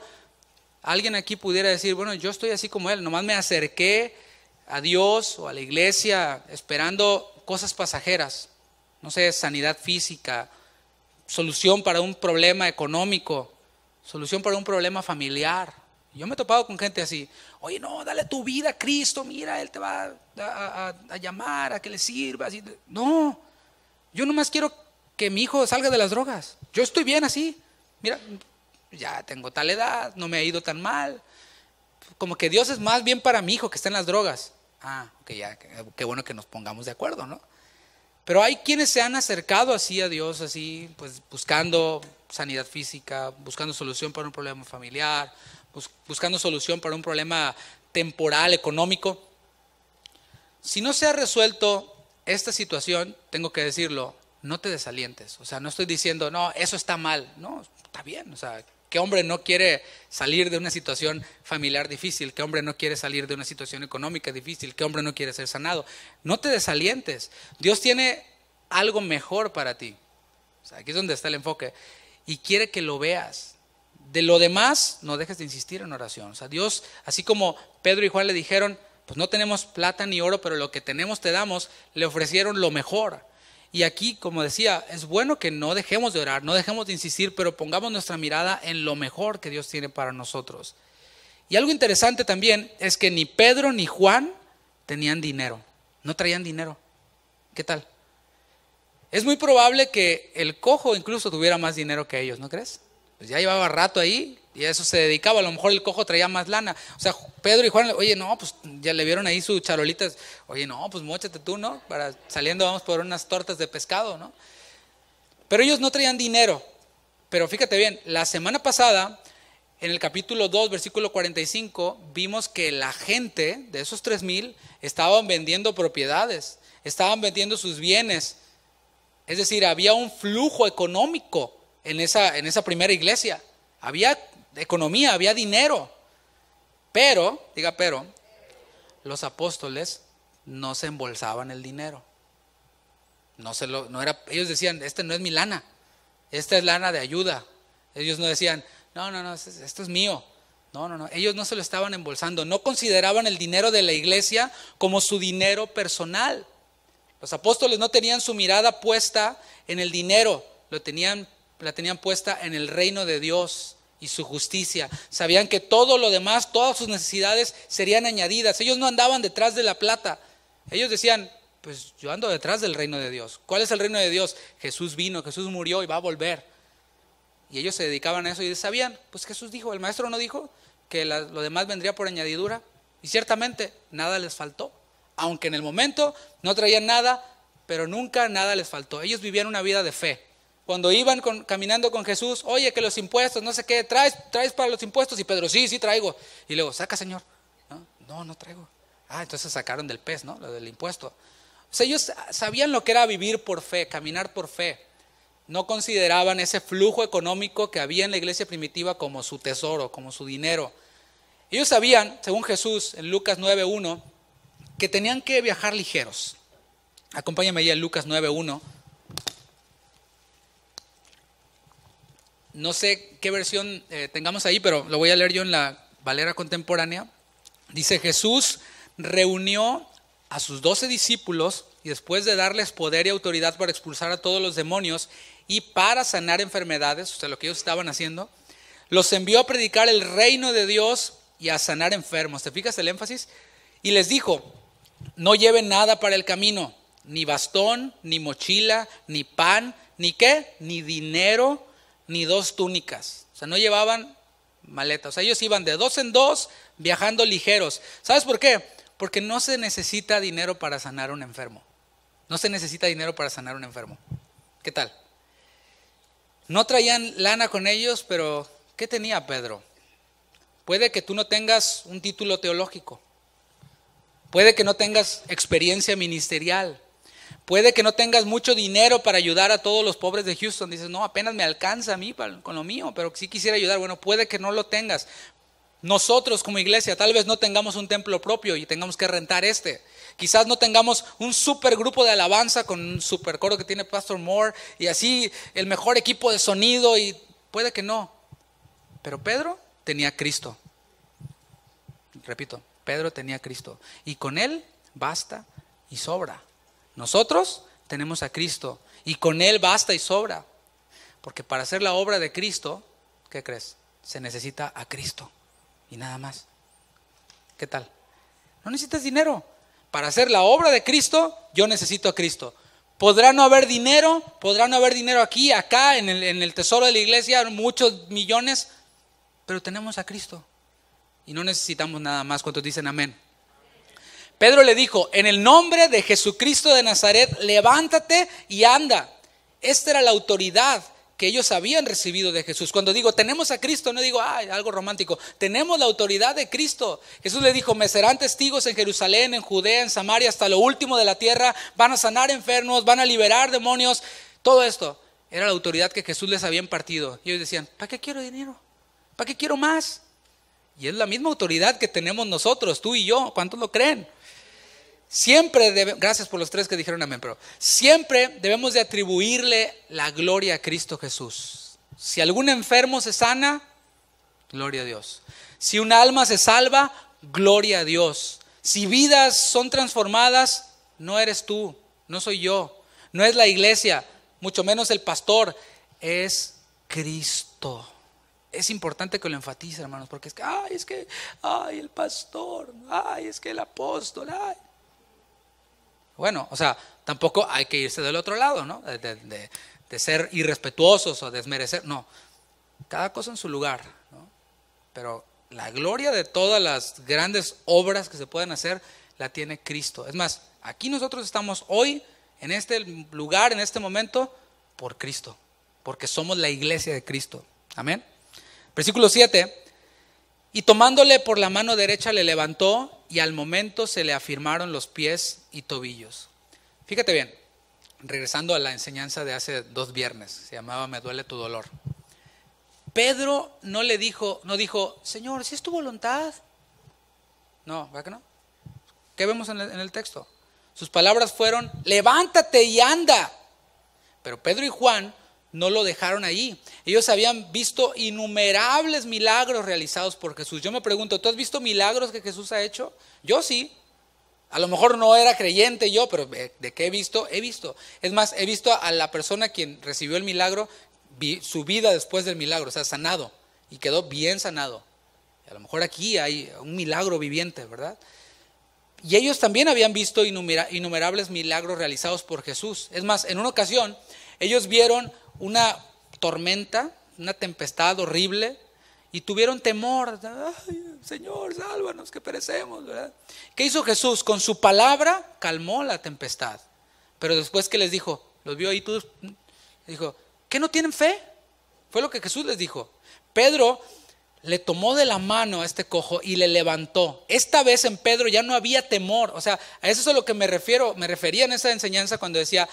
alguien aquí pudiera decir, bueno, yo estoy así como él, nomás me acerqué a Dios o a la iglesia esperando cosas pasajeras, no sé, sanidad física, solución para un problema económico, solución para un problema familiar. Yo me he topado con gente así, oye, no, dale tu vida a Cristo, mira, Él te va a llamar, a que le sirvas. No, yo nomás quiero que mi hijo salga de las drogas, yo estoy bien así, mira, ya tengo tal edad, no me ha ido tan mal, como que Dios es más bien para mi hijo que está en las drogas. Ah, ok, ya, qué bueno que nos pongamos de acuerdo, ¿no? Pero hay quienes se han acercado así a Dios, así, pues buscando sanidad física, buscando solución para un problema familiar, buscando solución para un problema temporal, económico. Si no se ha resuelto esta situación, tengo que decirlo, no te desalientes. O sea, no estoy diciendo, no, eso está mal. No, está bien, o sea, ¿qué hombre no quiere salir de una situación familiar difícil? ¿Qué hombre no quiere salir de una situación económica difícil? ¿Qué hombre no quiere ser sanado? No te desalientes. Dios tiene algo mejor para ti. O sea, aquí es donde está el enfoque. Y quiere que lo veas. De lo demás, no dejes de insistir en oración. O sea, Dios, así como Pedro y Juan le dijeron, pues no tenemos plata ni oro, pero lo que tenemos te damos, le ofrecieron lo mejor. Y aquí, como decía, es bueno que no dejemos de orar, no dejemos de insistir, pero pongamos nuestra mirada en lo mejor que Dios tiene para nosotros. Y algo interesante también es que ni Pedro ni Juan tenían dinero, no traían dinero. ¿Qué tal? Es muy probable que el cojo incluso tuviera más dinero que ellos, ¿no crees? Pues ya llevaba rato ahí y a eso se dedicaba, a lo mejor el cojo traía más lana. O sea, Pedro y Juan, oye, no, pues ya le vieron ahí sus charolitas, oye, no, pues móchate tú, ¿no? Para saliendo vamos por unas tortas de pescado, ¿no? Pero ellos no traían dinero. Pero fíjate bien, la semana pasada en el capítulo 2, versículo 45, vimos que la gente de esos 3,000 estaban vendiendo propiedades, estaban vendiendo sus bienes. Es decir, había un flujo económico en esa primera iglesia. Había economía, había dinero. Pero, los apóstoles no se embolsaban el dinero. Ellos decían, este no es mi lana, esta es lana de ayuda. Ellos no decían, no, esto es mío. No, ellos no se lo estaban embolsando. No consideraban el dinero de la iglesia como su dinero personal. Los apóstoles no tenían su mirada puesta en el dinero, la tenían puesta en el reino de Dios y su justicia. Sabían que todo lo demás, todas sus necesidades serían añadidas. Ellos no andaban detrás de la plata. Ellos decían, pues yo ando detrás del reino de Dios. ¿Cuál es el reino de Dios? Jesús vino, Jesús murió y va a volver. Y ellos se dedicaban a eso y sabían, pues Jesús dijo, el maestro no dijo que lo demás vendría por añadidura. Y ciertamente nada les faltó. Aunque en el momento no traían nada, pero nunca nada les faltó. Ellos vivían una vida de fe. Cuando iban caminando con Jesús, oye, que los impuestos, no sé qué, ¿traes para los impuestos? Y Pedro, sí traigo. Y luego, saca, Señor. No traigo. Entonces sacaron del pez, ¿no? Lo del impuesto. O sea, ellos sabían lo que era vivir por fe, caminar por fe. No consideraban ese flujo económico que había en la iglesia primitiva como su tesoro, como su dinero. Ellos sabían, según Jesús, en Lucas 9:1, que tenían que viajar ligeros. Acompáñame allá en Lucas 9:1. No sé qué versión tengamos ahí, pero lo voy a leer yo en la Valera Contemporánea. Dice, Jesús reunió a sus 12 discípulos y después de darles poder y autoridad para expulsar a todos los demonios y para sanar enfermedades, o sea, lo que ellos estaban haciendo, los envió a predicar el reino de Dios y a sanar enfermos. ¿Te fijas el énfasis? Y les dijo, no lleven nada para el camino, ni bastón, ni mochila, ni pan, ni qué, ni dinero, ni 2 túnicas. O sea, no llevaban maleta. O sea, ellos iban de 2 en 2 viajando ligeros. ¿Sabes por qué? Porque no se necesita dinero para sanar a un enfermo. No se necesita dinero para sanar a un enfermo. ¿Qué tal? No traían lana con ellos, pero ¿qué tenía Pedro? Puede que tú no tengas un título teológico. Puede que no tengas experiencia ministerial. Puede que no tengas mucho dinero para ayudar a todos los pobres de Houston. Dices, no, apenas me alcanza a mí con lo mío, pero sí quisiera ayudar. Bueno, puede que no lo tengas. Nosotros como iglesia tal vez no tengamos un templo propio y tengamos que rentar Quizás no tengamos un super grupo de alabanza con un super coro que tiene Pastor Moore y así el mejor equipo de sonido, y puede que no. Pero Pedro tenía a Cristo. Repito, Pedro tenía a Cristo y con él basta y sobra. Nosotros tenemos a Cristo y con él basta y sobra. Porque para hacer la obra de Cristo, ¿qué crees? Se necesita a Cristo y nada más. ¿Qué tal? No necesitas dinero. Para hacer la obra de Cristo, yo necesito a Cristo. Podrá no haber dinero aquí, acá, en el tesoro de la iglesia, muchos millones, pero tenemos a Cristo y no necesitamos nada más. ¿Cuántos dicen amén? Pedro le dijo, en el nombre de Jesucristo de Nazaret, levántate y anda. Esta era la autoridad que ellos habían recibido de Jesús. Cuando digo tenemos a Cristo, no digo algo romántico. Tenemos la autoridad de Cristo. Jesús le dijo, me serán testigos en Jerusalén, en Judea, en Samaria, hasta lo último de la tierra. Van a sanar enfermos, van a liberar demonios. Todo esto era la autoridad que Jesús les había impartido. Y ellos decían, ¿para qué quiero dinero? ¿Para qué quiero más? Y es la misma autoridad que tenemos nosotros, tú y yo. ¿Cuántos lo creen? Siempre gracias por los 3 que dijeron amén, pero siempre debemos de atribuirle la gloria a Cristo Jesús. Si algún enfermo se sana, gloria a Dios. Si un alma se salva, gloria a Dios. Si vidas son transformadas, no eres tú, no soy yo, no es la iglesia, mucho menos el pastor, es Cristo. Es importante que lo enfatice, hermanos, porque es que el pastor, es que el apóstol, Bueno, o sea, tampoco hay que irse del otro lado, ¿no? De ser irrespetuosos o desmerecer. No, cada cosa en su lugar, ¿no? Pero la gloria de todas las grandes obras que se pueden hacer la tiene Cristo. Es más, aquí nosotros estamos hoy en este lugar, en este momento, por Cristo, porque somos la iglesia de Cristo. Amén. Versículo 7, Y tomándole por la mano derecha le levantó y al momento se le afirmaron los pies y tobillos. Fíjate bien, regresando a la enseñanza de hace 2 viernes, se llamaba Me duele tu dolor. Pedro no dijo, Señor, si es tu voluntad. No, ¿verdad que no? ¿Qué vemos en el texto? Sus palabras fueron, levántate y anda. Pero Pedro y Juan no lo dejaron ahí. Ellos habían visto innumerables milagros realizados por Jesús. Yo me pregunto, ¿tú has visto milagros que Jesús ha hecho? Yo sí. A lo mejor no era creyente yo, pero ¿de qué he visto? He visto. Es más, he visto a la persona quien recibió el milagro, su vida después del milagro, o sea, sanado. Y quedó bien sanado. A lo mejor aquí hay un milagro viviente, ¿verdad? Y ellos también habían visto innumerables milagros realizados por Jesús. Es más, en una ocasión, ellos vieron una tormenta, una tempestad horrible, y tuvieron temor. Ay, Señor, sálvanos, que perecemos, ¿verdad? ¿Qué hizo Jesús? Con su palabra calmó la tempestad. Pero después que les dijo, los vio ahí todos, dijo, ¿qué no tienen fe? Fue lo que Jesús les dijo. Pedro le tomó de la mano a este cojo y le levantó. Esta vez en Pedro ya no había temor. O sea, a eso es a lo que me refería en esa enseñanza cuando decía,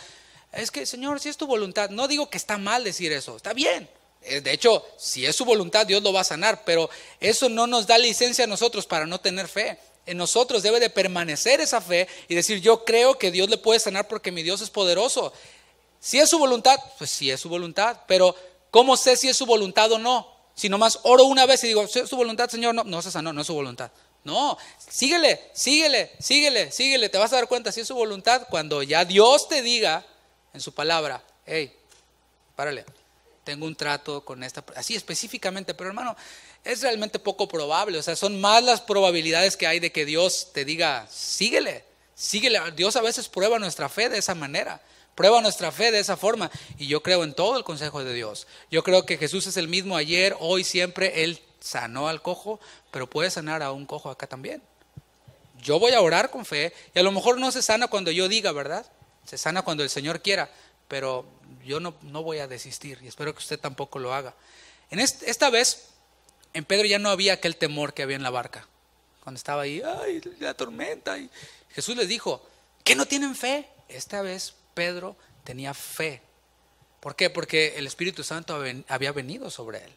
es que Señor, si es tu voluntad. No digo que está mal decir eso, está bien. De hecho, si es su voluntad, Dios lo va a sanar, pero eso no nos da licencia a nosotros para no tener fe. En nosotros debe de permanecer esa fe y decir, yo creo que Dios le puede sanar porque mi Dios es poderoso. Si es su voluntad, pues sí es su voluntad, pero ¿cómo sé si es su voluntad o no? Si nomás oro una vez y digo, ¿es su voluntad, Señor? No se sanó, no es su voluntad. No, síguele, te vas a dar cuenta si es su voluntad cuando ya Dios te diga en su palabra, hey, párale, tengo un trato con esta, así específicamente, pero hermano, es realmente poco probable, o sea, son más las probabilidades que hay de que Dios te diga, síguele. Dios a veces prueba nuestra fe de esa manera. Prueba nuestra fe de esa forma. Y yo creo en todo el consejo de Dios. Yo creo que Jesús es el mismo ayer, hoy, siempre. Él sanó al cojo, pero puede sanar a un cojo acá también. Yo voy a orar con fe. Y a lo mejor no se sana cuando yo diga, ¿verdad? Se sana cuando el Señor quiera. Pero yo no voy a desistir. Y espero que usted tampoco lo haga. Esta vez, en Pedro ya no había aquel temor que había en la barca. Cuando estaba ahí, ay, la tormenta. Y Jesús les dijo, ¿qué no tienen fe? Esta vez Pedro tenía fe. ¿Por qué? Porque el Espíritu Santo había venido sobre él.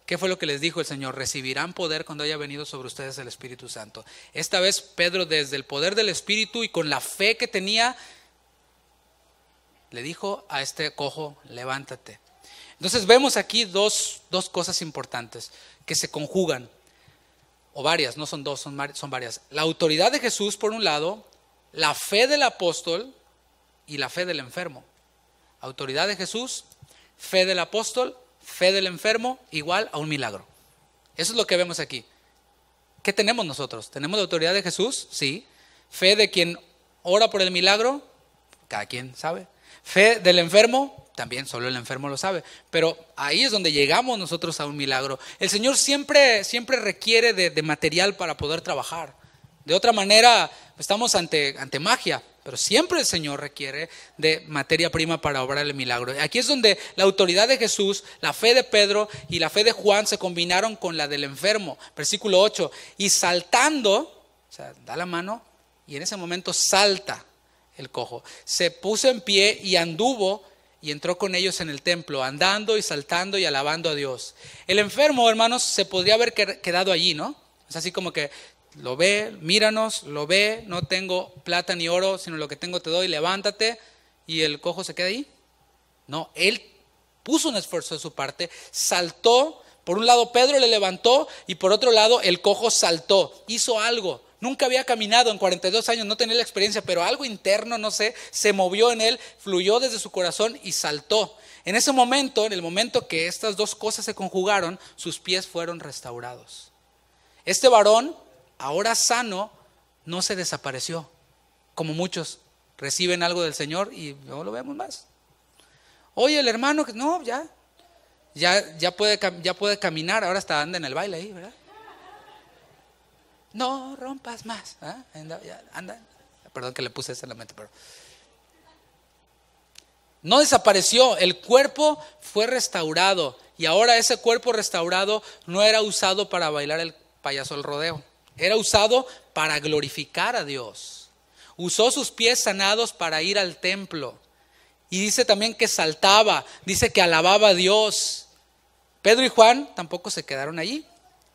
¿Qué fue lo que les dijo el Señor? Recibirán poder cuando haya venido sobre ustedes el Espíritu Santo. Esta vez Pedro, desde el poder del Espíritu y con la fe que tenía, le dijo a este cojo, levántate. Entonces vemos aquí dos cosas importantes que se conjugan, o varias, no son dos, son varias. La autoridad de Jesús por un lado, la fe del apóstol y la fe del enfermo. Autoridad de Jesús, fe del apóstol, fe del enfermo, igual a un milagro. Eso es lo que vemos aquí. ¿Qué tenemos nosotros? ¿Tenemos la autoridad de Jesús? Sí. Fe de quien ora por el milagro, cada quien sabe. Fe del enfermo, también solo el enfermo lo sabe. Pero ahí es donde llegamos nosotros a un milagro. El Señor siempre requiere de material para poder trabajar. De otra manera, estamos ante magia. Pero siempre el Señor requiere de materia prima para obrar el milagro. Aquí es donde la autoridad de Jesús, la fe de Pedro y la fe de Juan se combinaron con la del enfermo. Versículo 8. Y saltando, o sea, da la mano y en ese momento salta el cojo. Se puso en pie y anduvo y entró con ellos en el templo, andando y saltando y alabando a Dios. El enfermo, hermanos, se podría haber quedado allí, ¿no? Es así como que lo ve, míranos, lo ve, no tengo plata ni oro, sino lo que tengo te doy, levántate, y el cojo se queda ahí. No, él puso un esfuerzo de su parte, saltó, por un lado Pedro le levantó y por otro lado el cojo saltó, hizo algo. Nunca había caminado en 42 años, no tenía la experiencia, pero algo interno, no sé, se movió en él, fluyó desde su corazón y saltó. En ese momento, en el momento que estas dos cosas se conjugaron, sus pies fueron restaurados. Este varón, ahora sano, no se desapareció, como muchos reciben algo del Señor y no lo vemos más. Oye, el hermano, no, ya puede caminar, ahora hasta anda en el baile ahí, ¿verdad? No rompas más, ¿eh? Anda. Perdón que le puse eso en la mente, pero no desapareció, el cuerpo fue restaurado y ahora ese cuerpo restaurado no era usado para bailar payaso del rodeo. Era usado para glorificar a Dios. Usó sus pies sanados para ir al templo. Y dice también que saltaba, dice que alababa a Dios. Pedro y Juan tampoco se quedaron allí,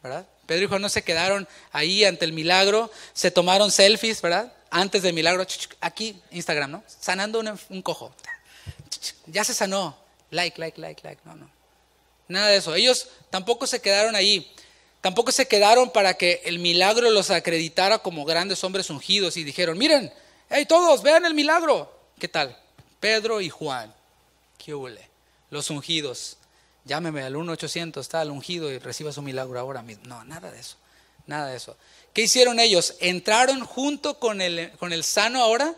¿verdad? Pedro y Juan no se quedaron ahí ante el milagro, se tomaron selfies, ¿verdad? Antes del milagro, aquí Instagram, ¿no? Sanando un cojo. Ya se sanó, like, no. Nada de eso. Ellos tampoco se quedaron ahí. Tampoco se quedaron para que el milagro los acreditara como grandes hombres ungidos y dijeron, miren, hey todos, vean el milagro. ¿Qué tal? Pedro y Juan, ¿qué huele? Los ungidos. Llámeme al 1-800, está el ungido y reciba su milagro ahora mismo. No, nada de eso, nada de eso. ¿Qué hicieron ellos? Entraron junto con el sano ahora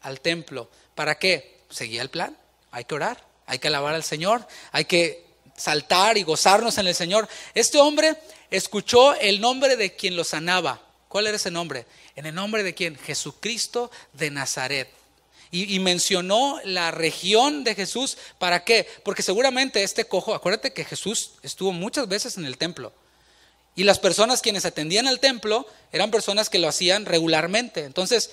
al templo. ¿Para qué? Seguía el plan. Hay que orar, hay que alabar al Señor, hay que saltar y gozarnos en el Señor. Este hombre escuchó el nombre de quien lo sanaba. ¿Cuál era ese nombre? En el nombre de quién? Jesucristo de Nazaret. Y mencionó la región de Jesús. ¿Para qué? Porque seguramente este cojo, acuérdate que Jesús estuvo muchas veces en el templo. Y las personas quienes atendían al templo eran personas que lo hacían regularmente. Entonces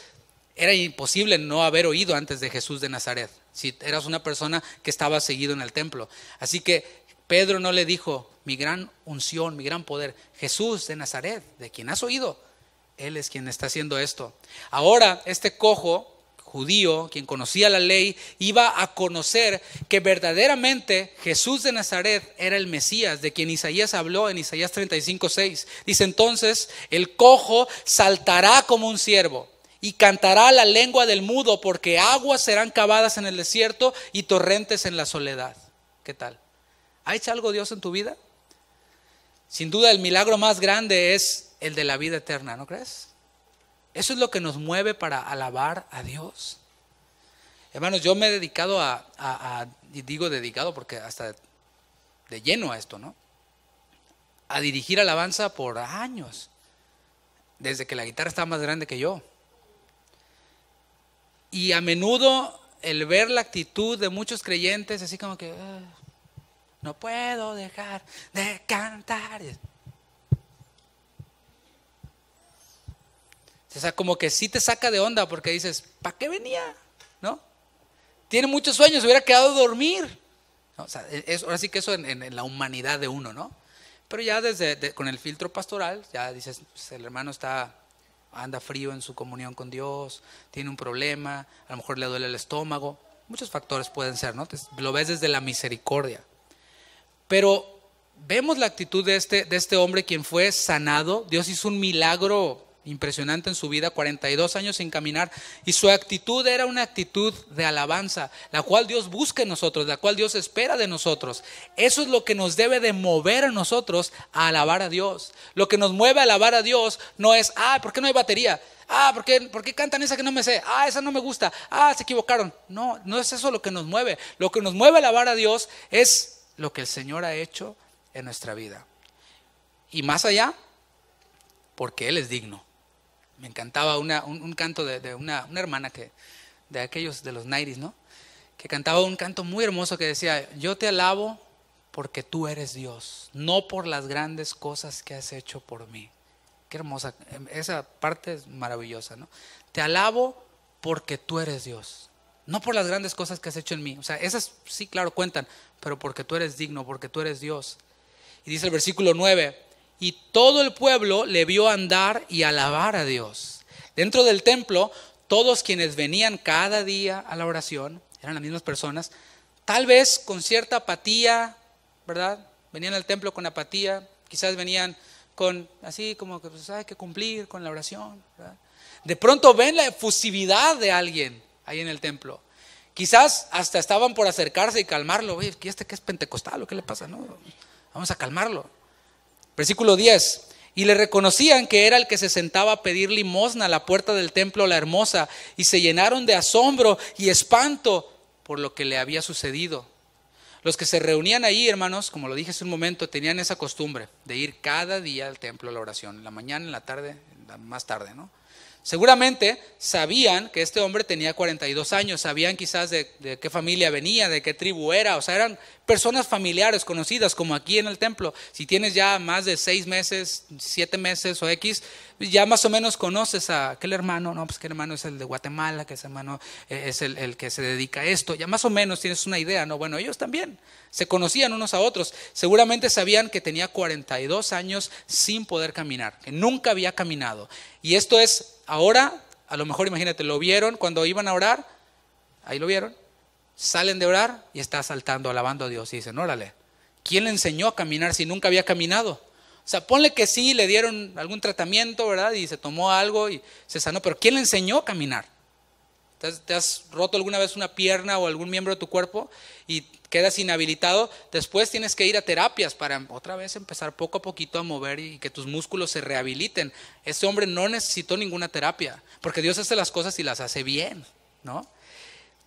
era imposible no haber oído antes de Jesús de Nazaret, si eras una persona que estaba seguido en el templo. Así que Pedro no le dijo, mi gran unción, mi gran poder, Jesús de Nazaret, de quien has oído, Él es quien está haciendo esto. Ahora este cojo judío, quien conocía la ley, iba a conocer que verdaderamente Jesús de Nazaret era el Mesías, de quien Isaías habló en Isaías 35:6. Dice entonces, el cojo saltará como un ciervo y cantará la lengua del mudo, porque aguas serán cavadas en el desierto y torrentes en la soledad. ¿Qué tal? ¿Ha hecho algo Dios en tu vida? Sin duda el milagro más grande es el de la vida eterna, ¿no crees? Eso es lo que nos mueve para alabar a Dios. Hermanos, yo me he dedicado y digo dedicado porque hasta de lleno a esto, ¿no? A dirigir alabanza por años, desde que la guitarra estaba más grande que yo. Y a menudo el ver la actitud de muchos creyentes, así como que no puedo dejar de cantar. O sea, como que sí te saca de onda porque dices, ¿para qué venía? ¿No? Tiene muchos sueños, hubiera quedado a dormir. ¿No? O sea, ahora sí que eso en la humanidad de uno, ¿no? Pero ya con el filtro pastoral, ya dices, pues el hermano anda frío en su comunión con Dios, tiene un problema, a lo mejor le duele el estómago. Muchos factores pueden ser, ¿no? Entonces, lo ves desde la misericordia. Pero vemos la actitud de este hombre quien fue sanado. Dios hizo un milagro impresionante en su vida, 42 años sin caminar, y su actitud era una actitud de alabanza, la cual Dios busca en nosotros, la cual Dios espera de nosotros. Eso es lo que nos debe de mover a nosotros a alabar a Dios. Lo que nos mueve a alabar a Dios no es, ¿por qué no hay batería? ¿Por qué cantan esa que no me sé? Esa no me gusta. Se equivocaron. No, no es eso lo que nos mueve. Lo que nos mueve a alabar a Dios es lo que el Señor ha hecho en nuestra vida. Y más allá, porque Él es digno. Me encantaba un canto de una hermana de aquellos de los 90s, ¿no? Que cantaba un canto muy hermoso que decía, yo te alabo porque tú eres Dios, no por las grandes cosas que has hecho por mí. Qué hermosa, esa parte es maravillosa, ¿no? Te alabo porque tú eres Dios, no por las grandes cosas que has hecho en mí. O sea, esas sí, claro, cuentan, pero porque tú eres digno, porque tú eres Dios. Y dice el versículo 9, y todo el pueblo le vio andar y alabar a Dios. Dentro del templo, todos quienes venían cada día a la oración, eran las mismas personas, tal vez con cierta apatía, ¿verdad? Venían al templo con apatía, quizás venían con así como que pues, hay que cumplir con la oración, ¿verdad? De pronto ven la efusividad de alguien ahí en el templo. Quizás hasta estaban por acercarse y calmarlo. Oye, ¿que es pentecostal o qué le pasa? No, vamos a calmarlo. Versículo 10, y le reconocían que era el que se sentaba a pedir limosna a la puerta del templo La Hermosa, y se llenaron de asombro y espanto por lo que le había sucedido. Los que se reunían ahí, hermanos, como lo dije hace un momento, tenían esa costumbre de ir cada día al templo a la oración, en la mañana, en la tarde, más tarde, ¿no? Seguramente sabían que este hombre tenía 42 años, sabían quizás de qué familia venía, de qué tribu era, o sea, eran personas familiares, conocidas, como aquí en el templo. Si tienes ya más de 6 meses, 7 meses o X, ya más o menos conoces a aquel hermano, no, pues que hermano es el de Guatemala, que ese hermano es el que se dedica a esto, ya más o menos tienes una idea, ¿no? Bueno, ellos también se conocían unos a otros, seguramente sabían que tenía 42 años sin poder caminar, que nunca había caminado. Y esto es ahora, a lo mejor imagínate, lo vieron cuando iban a orar, ahí lo vieron, salen de orar y está saltando, alabando a Dios y dicen, órale, ¿quién le enseñó a caminar si nunca había caminado? O sea, ponle que sí, le dieron algún tratamiento, ¿verdad? Y se tomó algo y se sanó, pero ¿quién le enseñó a caminar? ¿Te has roto alguna vez una pierna o algún miembro de tu cuerpo y quedas inhabilitado? Después tienes que ir a terapias para otra vez empezar poco a poquito a mover y que tus músculos se rehabiliten. Este hombre no necesitó ninguna terapia, porque Dios hace las cosas y las hace bien, ¿no?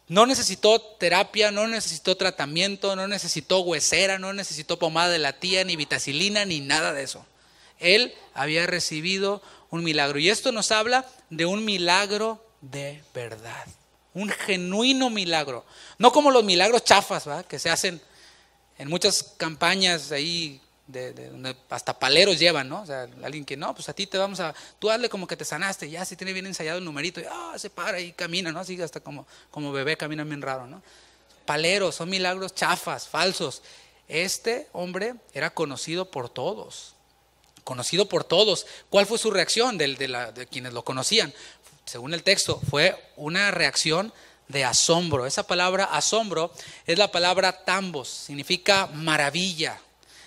No necesitó terapia, no necesitó tratamiento, no necesitó huesera, no necesitó pomada de la tía, ni vitacilina, ni nada de eso. Él había recibido un milagro. Y esto nos habla de un milagro de verdad, un genuino milagro, no como los milagros chafas, ¿verdad?, que se hacen en muchas campañas ahí de donde hasta paleros llevan, ¿no? O sea, alguien que no, pues a ti te vamos a, tú hazle como que te sanaste, ya si tiene bien ensayado el numerito, y se para y camina, ¿no? Así hasta como bebé camina bien raro, ¿no? Paleros, son milagros chafas, falsos. Este hombre era conocido por todos. ¿Cuál fue su reacción de quienes lo conocían? Según el texto, fue una reacción de asombro. Esa palabra asombro es la palabra tambos, significa maravilla.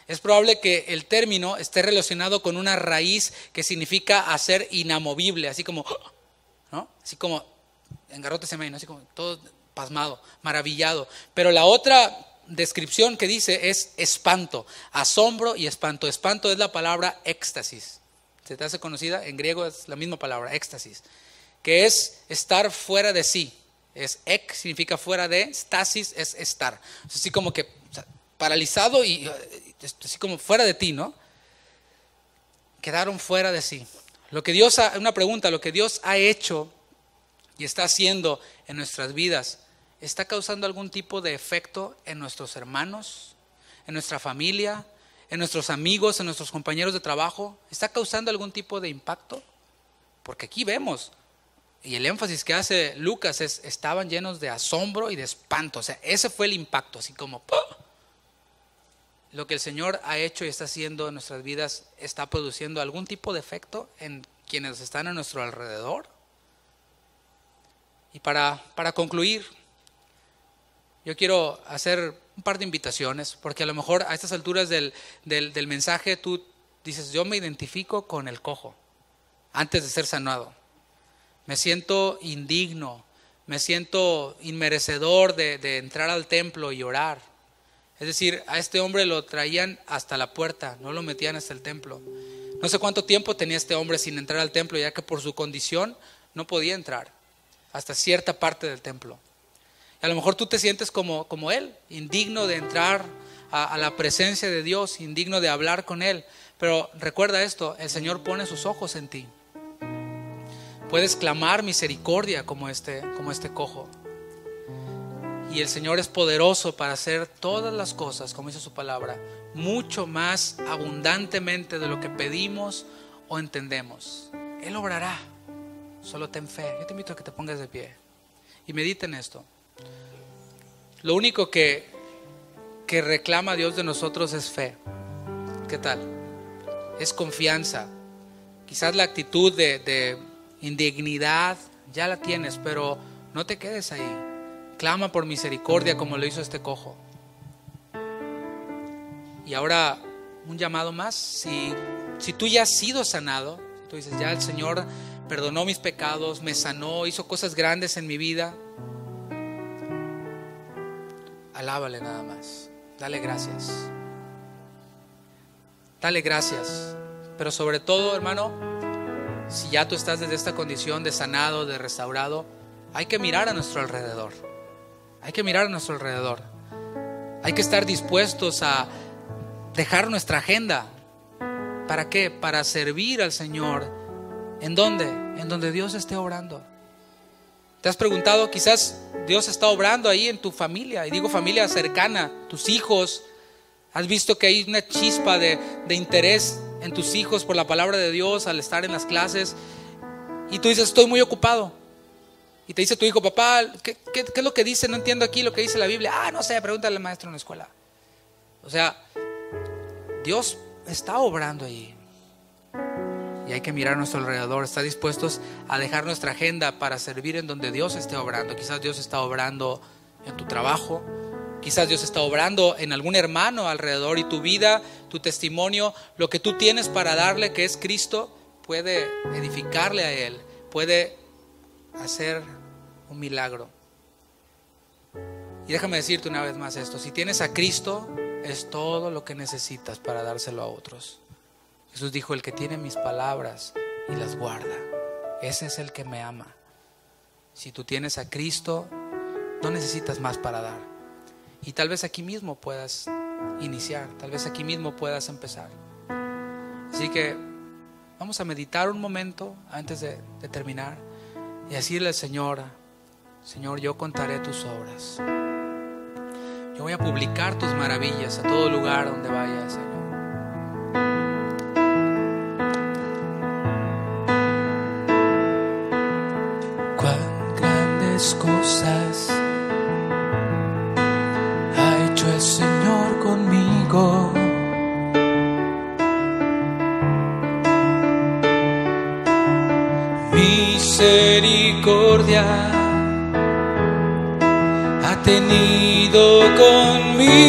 Es probable que el término esté relacionado con una raíz que significa hacer inamovible, así como, ¿no? Así como, en garrote se me vino, así como todo pasmado, maravillado. Pero la otra descripción que dice es espanto, asombro y espanto. Espanto es la palabra éxtasis. ¿Se te hace conocida? En griego es la misma palabra, éxtasis, que es estar fuera de sí. Es ek, significa fuera de, stasis es estar. Así como que paralizado y así como fuera de ti, ¿no? Quedaron fuera de sí. Una pregunta, lo que Dios ha hecho y está haciendo en nuestras vidas, ¿está causando algún tipo de efecto en nuestros hermanos, en nuestra familia, en nuestros amigos, en nuestros compañeros de trabajo? ¿Está causando algún tipo de impacto? Porque aquí vemos, y el énfasis que hace Lucas es, estaban llenos de asombro y de espanto. O sea, ese fue el impacto, así como ¡pum! Lo que el Señor ha hecho y está haciendo en nuestras vidas está produciendo algún tipo de efecto en quienes están a nuestro alrededor. Y para concluir, yo quiero hacer un par de invitaciones, porque a lo mejor a estas alturas del mensaje tú dices, yo me identifico con el cojo antes de ser sanado. Me siento indigno, me siento inmerecedor de entrar al templo y orar. Es decir, a este hombre lo traían hasta la puerta, no lo metían hasta el templo. No sé cuánto tiempo tenía este hombre sin entrar al templo, ya que por su condición no podía entrar hasta cierta parte del templo. Y a lo mejor tú te sientes como él, indigno de entrar a la presencia de Dios, indigno de hablar con Él. Pero recuerda esto, el Señor pone sus ojos en ti. Puedes clamar misericordia como este cojo. Y el Señor es poderoso para hacer todas las cosas, como dice su palabra, mucho más abundantemente de lo que pedimos o entendemos. Él obrará. Solo ten fe. Yo te invito a que te pongas de pie y medita en esto. Lo único que reclama Dios de nosotros es fe. ¿Qué tal? Es confianza. Quizás la actitud de indignidad ya la tienes, pero no te quedes ahí. Clama por misericordia como lo hizo este cojo. Y ahora un llamado más. Si tú ya has sido sanado, tú dices, ya el Señor perdonó mis pecados, me sanó, hizo cosas grandes en mi vida, alábale nada más. Dale gracias. Dale gracias. Pero sobre todo, hermano, si ya tú estás desde esta condición de sanado, de restaurado, hay que mirar a nuestro alrededor. Hay que mirar a nuestro alrededor. Hay que estar dispuestos a dejar nuestra agenda. ¿Para qué? Para servir al Señor ¿En dónde? En donde Dios esté obrando. ¿Te has preguntado? Quizás Dios está obrando ahí en tu familia, y digo familia cercana, tus hijos. ¿Has visto que hay una chispa de interés en tus hijos por la palabra de Dios al estar en las clases? Y tú dices, estoy muy ocupado. Y te dice tu hijo, papá, ¿qué es lo que dice? No entiendo aquí lo que dice la Biblia. No sé, pregúntale al maestro en la escuela. O sea, Dios está obrando allí. Y hay que mirar a nuestro alrededor, estar dispuestos a dejar nuestra agenda para servir en donde Dios esté obrando. Quizás Dios está obrando en tu trabajo, quizás Dios está obrando en algún hermano alrededor, y tu vida, tu testimonio, lo que tú tienes para darle, que es Cristo, puede edificarle a Él, puede hacer un milagro. Y déjame decirte una vez más esto: si tienes a Cristo, es todo lo que necesitas para dárselo a otros. Jesús dijo, el que tiene mis palabras y las guarda, ese es el que me ama. Si tú tienes a Cristo, no necesitas más para dar. Y tal vez aquí mismo puedas iniciar, tal vez aquí mismo puedas empezar. Así que vamos a meditar un momento antes de terminar y decirle al Señor, Señor, yo contaré tus obras. Yo voy a publicar tus maravillas a todo lugar donde vayas, Señor. Cuán grandes cosas ha hecho el Señor conmigo. Misericordia ha tenido conmigo.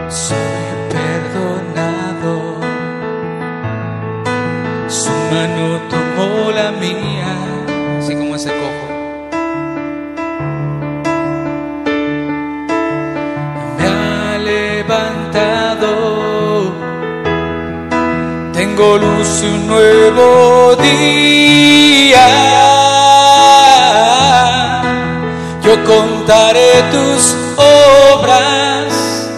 Soy perdonado, su mano tomó la mía, así como ese cojo. Me ha levantado, tengo luz y un nuevo día. Yo contaré tus obras,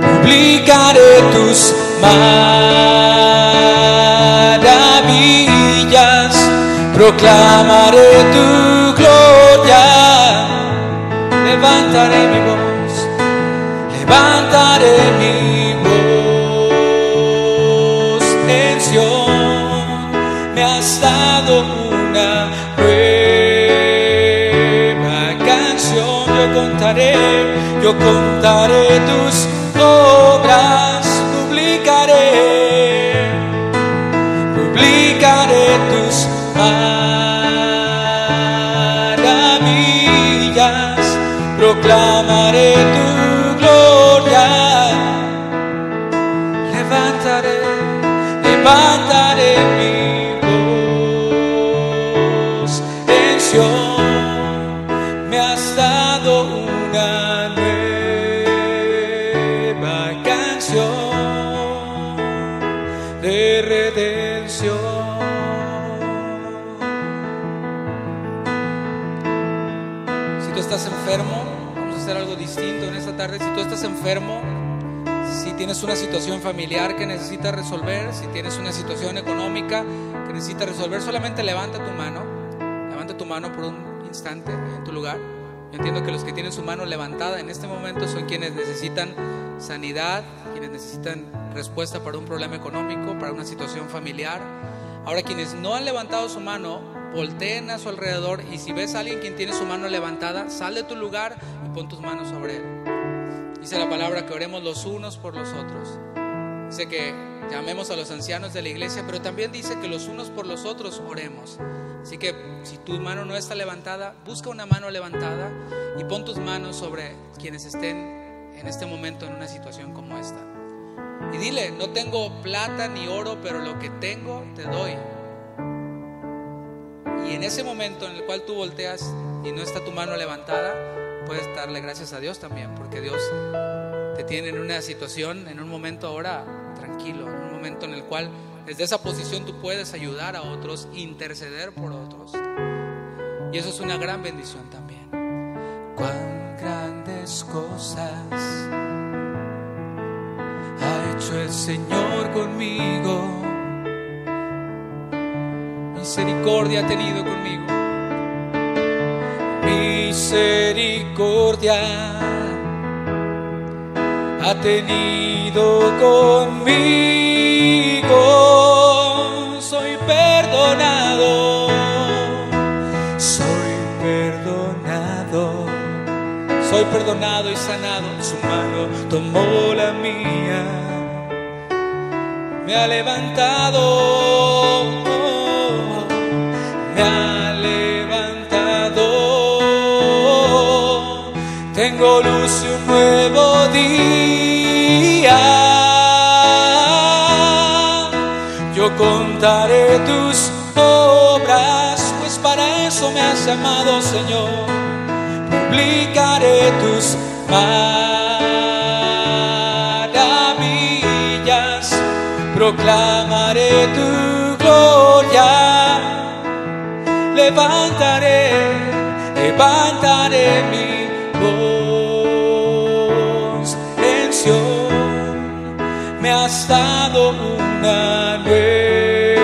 publicaré tus maravillas, proclamaré tu gloria. Levantaré mi voz, levantaré mi voz en Sión. Me has dado una nueva canción. Yo contaré tus obras, publicaré tus maravillas, proclamaré tu gloria. Levantaré mi voz en Sión. Me has dado una nueva canción de redención. Si tú estás enfermo, vamos a hacer algo distinto en esta tarde. Si tú estás enfermo, si tienes una situación familiar que necesitas resolver, si tienes una situación económica que necesitas resolver, solamente levanta tu mano por un instante en tu lugar. Yo entiendo que los que tienen su mano levantada en este momento son quienes necesitan sanidad, quienes necesitan respuesta para un problema económico, para una situación familiar. Ahora, quienes no han levantado su mano, volteen a su alrededor, y si ves a alguien quien tiene su mano levantada, sal de tu lugar y pon tus manos sobre él. Dice la palabra que oremos los unos por los otros. Dice que llamemos a los ancianos de la iglesia, pero también dice que los unos por los otros oremos. Así que si tu mano no está levantada, busca una mano levantada y pon tus manos sobre quienes estén en este momento en una situación como esta. Y dile, no tengo plata ni oro, pero lo que tengo te doy. Y en ese momento en el cual tú volteas y no está tu mano levantada, puedes darle gracias a Dios también, porque Dios te tiene en una situación, en un momento ahora tranquilo, en un momento en el cual desde esa posición tú puedes ayudar a otros, interceder por otros, y eso es una gran bendición también. Cuán grandes grandes cosas ha hecho el Señor conmigo. Misericordia ha tenido conmigo. Misericordia ha tenido conmigo. Soy perdonado. Soy perdonado. Soy perdonado y sanado. Su mano tomó la mía. Me ha levantado. Me ha levantado. Tengo luz y un nuevo día. Yo contaré tus obras, pues para eso me has llamado, Señor. Publicaré tus maravillas, proclamaré tu gloria. Levantaré mi voz en Sión. Me has dado una nueva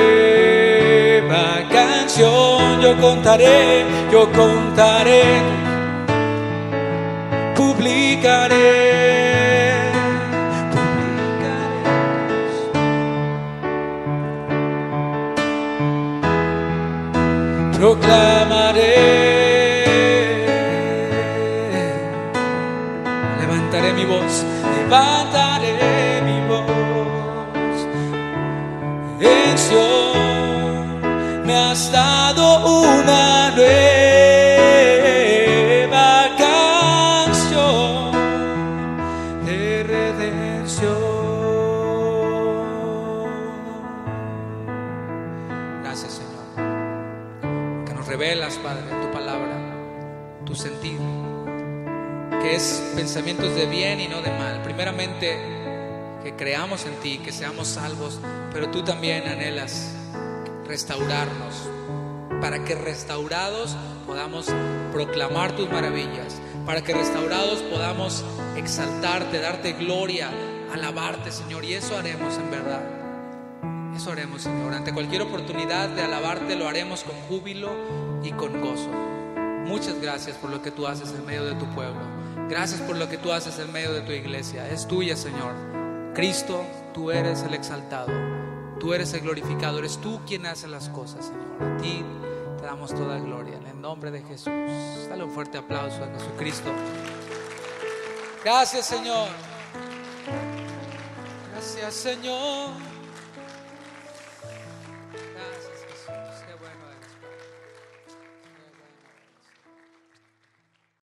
canción. Yo contaré, publicaré. Proclamaré, levantaré mi voz en Sión. Me has dado una nueva canción de redención. Gracias, Señor. Revelas, Padre, tu palabra, tu sentido, que es pensamientos de bien y no de mal. Primeramente, que creamos en ti, que seamos salvos, pero tú también anhelas restaurarnos, para que restaurados podamos proclamar tus maravillas, para que restaurados podamos exaltarte, darte gloria, alabarte, Señor. Y eso haremos en verdad. Eso haremos, Señor. Ante cualquier oportunidad de alabarte, lo haremos con júbilo y con gozo. Muchas gracias por lo que tú haces en medio de tu pueblo. Gracias por lo que tú haces en medio de tu iglesia. Es tuya, Señor. Cristo, tú eres el exaltado. Tú eres el glorificado. Eres tú quien hace las cosas, Señor. A ti te damos toda gloria. En el nombre de Jesús. Dale un fuerte aplauso a Jesucristo. Gracias, Señor. Gracias, Señor.